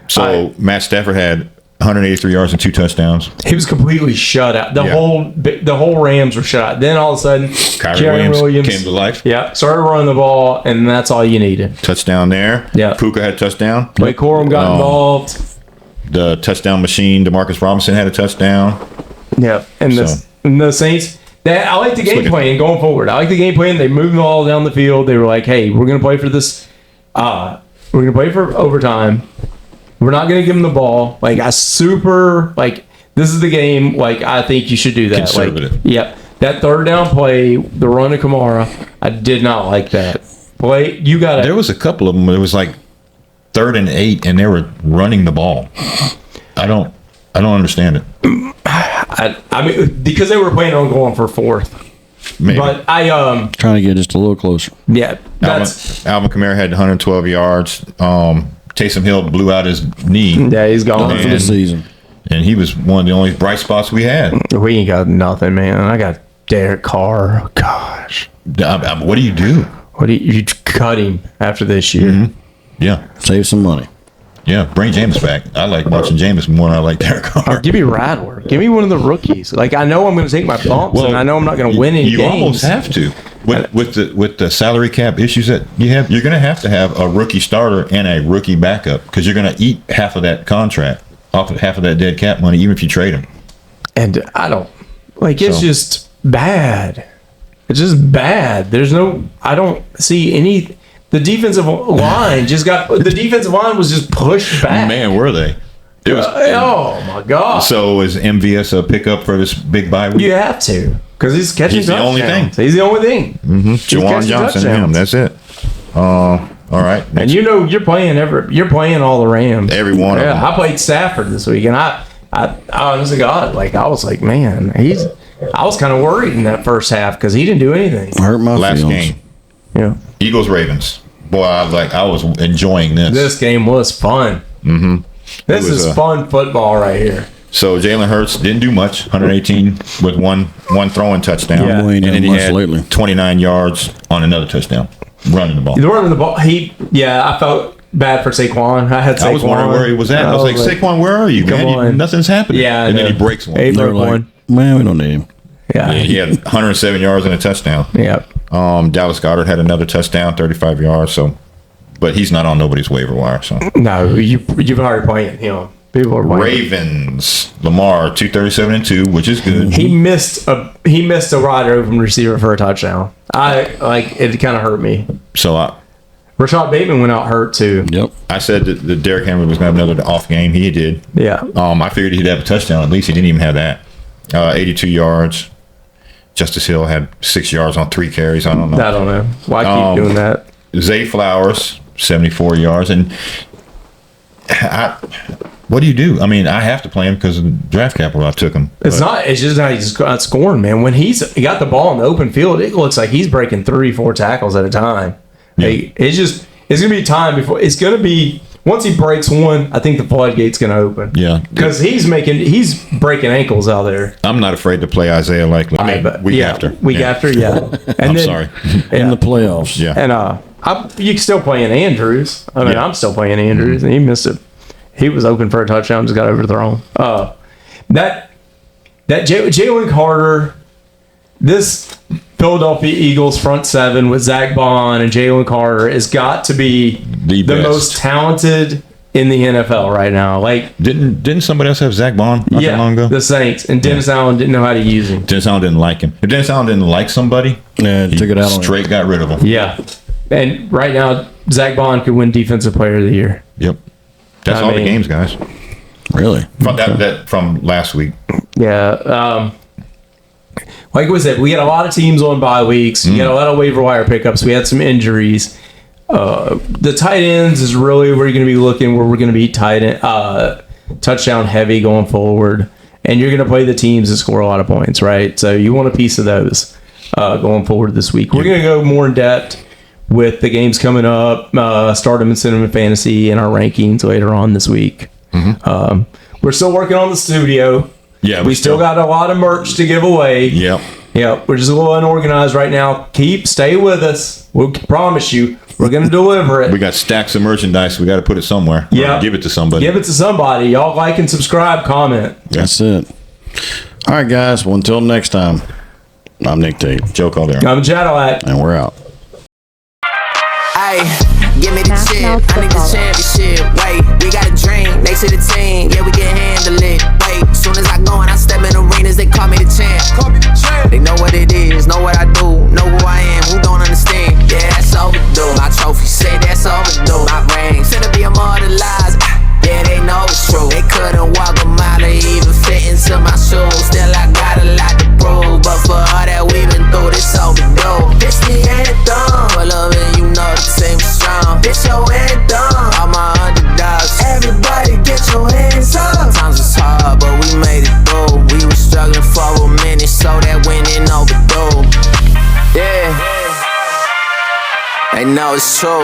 So Matt Stafford had 183 yards and 2 touchdowns. He was completely shut out. The whole Rams were shut out. Then all of a sudden, Kyrie Williams came to life. Yeah, started running the ball, and that's all you needed. Touchdown there. Yeah. Puka had a touchdown. Blake Corum got involved. The touchdown machine, DeMarcus Robinson had a touchdown. Yeah, and the Saints. I like the game plan going forward. I like the game plan. They moved the ball down the field. They were like, "Hey, we're going to play for this. We're going to play for overtime. We're not going to give them the ball. This is the game. I think you should do that. Conservative. That third down play, the run to Kamara, I did not like that play. You got There was a couple of them. It was like 3rd and 8, and they were running the ball. I don't understand it. I mean, because they were planning on going for 4th. Maybe. But Trying to get just a little closer. yeah, that's Alvin Kamara had 112 yards. Taysom Hill blew out his knee. yeah, he's gone. Done for the season. And he was one of the only bright spots we had. We ain't got nothing, man. I got Derek Carr. Gosh, What do you do? what do you cut him after this year? Mm-hmm. Yeah. Save some money. Yeah. Bring Jameis back. I like watching Jameis more than I like Derek Or Carr. give me Radler. Give me one of the rookies. I know I'm going to take my bumps, and I know I'm not going to win any You games. almost have to. With the salary cap issues that you have, you're going to have a rookie starter and a rookie backup because you're going to eat half of that contract, off of half of that dead cap money, even if you trade him. And I don't it's just bad. It's just bad. I don't see any. The defensive line was just pushed back. Man, were they? It was. Oh my God! So is MVS a pickup for this big bye week? You have to, because he's catching He's the only touchdowns. thing. He's the only thing. Jawan catching Johnson, him. touchdowns. That's it. All right. And you're playing all the Rams. Every one of them. I played Stafford this week, and I honestly, God, I was like, man, I was kind of worried in that first half because he didn't do anything. Hurt my Last feelings. game, Yeah, Eagles Ravens. Boy, I was enjoying this. this game was fun. Mm-hmm. This was, is fun football right here. So Jalen Hurts didn't do much. 118 with one throwing touchdown, Yeah. Boy, ain't and then done he much had lately. 29 yards on another touchdown, running the ball. The running the ball. I felt bad for Saquon. I had Saquon. I was wondering where he was at. I was like, Saquon, where are you, come man? on. Nothing's happening. Yeah, and then he breaks one. He They're broke like, one. man, we don't need him. Yeah. Yeah, he had 107 yards and a touchdown. Yeah. Dallas Goedert had another touchdown, 35 yards. So, but he's not on nobody's waiver wire. So No, you've already playing him. People are playing. Ravens, Lamar 237-2, which is good. He missed a wide open receiver for a touchdown. It kind of hurt me. So Rashad Bateman went out hurt too. Yep. I said that Derrick Henry was going to have another off game. He did. Yeah. I figured he'd have a touchdown. At least he didn't even have that. 82 yards. Justice Hill had 6 yards on 3 carries. I don't know. Why keep doing that? Zay Flowers, 74 yards. And what do you do? I mean, I have to play him because of the draft capital I took him. It's just not he's not scoring, man. When he got the ball in the open field, it looks like he's breaking 3-4 tackles at a time. Yeah. Hey, it's gonna be time before it's gonna be. Once he breaks one, I think the floodgate's gonna open. Yeah, because he's breaking ankles out there. I'm not afraid to play Isaiah Likely. Week after. And sorry. In the playoffs. Yeah. And you can still playing Andrews. I mean, I'm still playing Andrews, and he missed it. He was open for a touchdown, just got overthrown. That Jalen Carter, this Philadelphia Eagles front seven with Zach Bond and Jalen Carter has got to be the most talented in the NFL right now. Like, didn't somebody else have Zach Bond not that long ago? The Saints, and Dennis Allen didn't know how to use him. Dennis Allen didn't like him. If Dennis Allen didn't like somebody, he took it out on straight, got rid of him. Yeah, and right now Zach Bond could win Defensive Player of the Year. Yep, that's all the games, guys. Really? From that from last week. Yeah. Like we said, we got a lot of teams on bye weeks. You got a lot of waiver wire pickups. We had some injuries. The tight ends is really where you're going to be looking, where we're going to be touchdown heavy going forward. And you're going to play the teams that score a lot of points, right? So you want a piece of those going forward this week. We're going to go more in depth with the games coming up, start them and send them in fantasy and our rankings later on this week. We're still working on the studio. Yeah, we still got a lot of merch to give away. Yep. Yeah, we're just a little unorganized right now. Stay with us. We'll promise you, we're going to deliver it. We got stacks of merchandise. We got to put it somewhere. Yeah, give it to somebody. Give it to somebody. Y'all like and subscribe, comment. That's it. All right, guys. Well, until next time, I'm Nick Tate. Joe Caldera. I'm Jadillac. And we're out. Hey, give me the chip. I need the championship. Wait, we got a dream. Next to the team, yeah, we can handle it. Wait, soon as I go and I step in arenas, they call me the champ. They know what it is, know what I do, know who I am. Who don't understand? Yeah, that's overdue. My trophy say that's overdue. My ring said to be immortalized. Yeah, they know it's true. They couldn't walk a mile or even fit into my shoes. Still, I got a lot to prove, but for all that we've been through, this overdue. This the anthem. Well, loving, you know the team strong. This your anthem. All my underdogs. Everybody get your hands up. Sometimes it's hard, but we made it through. We were struggling for a minute, so that winning overdue. Yeah. They know it's true.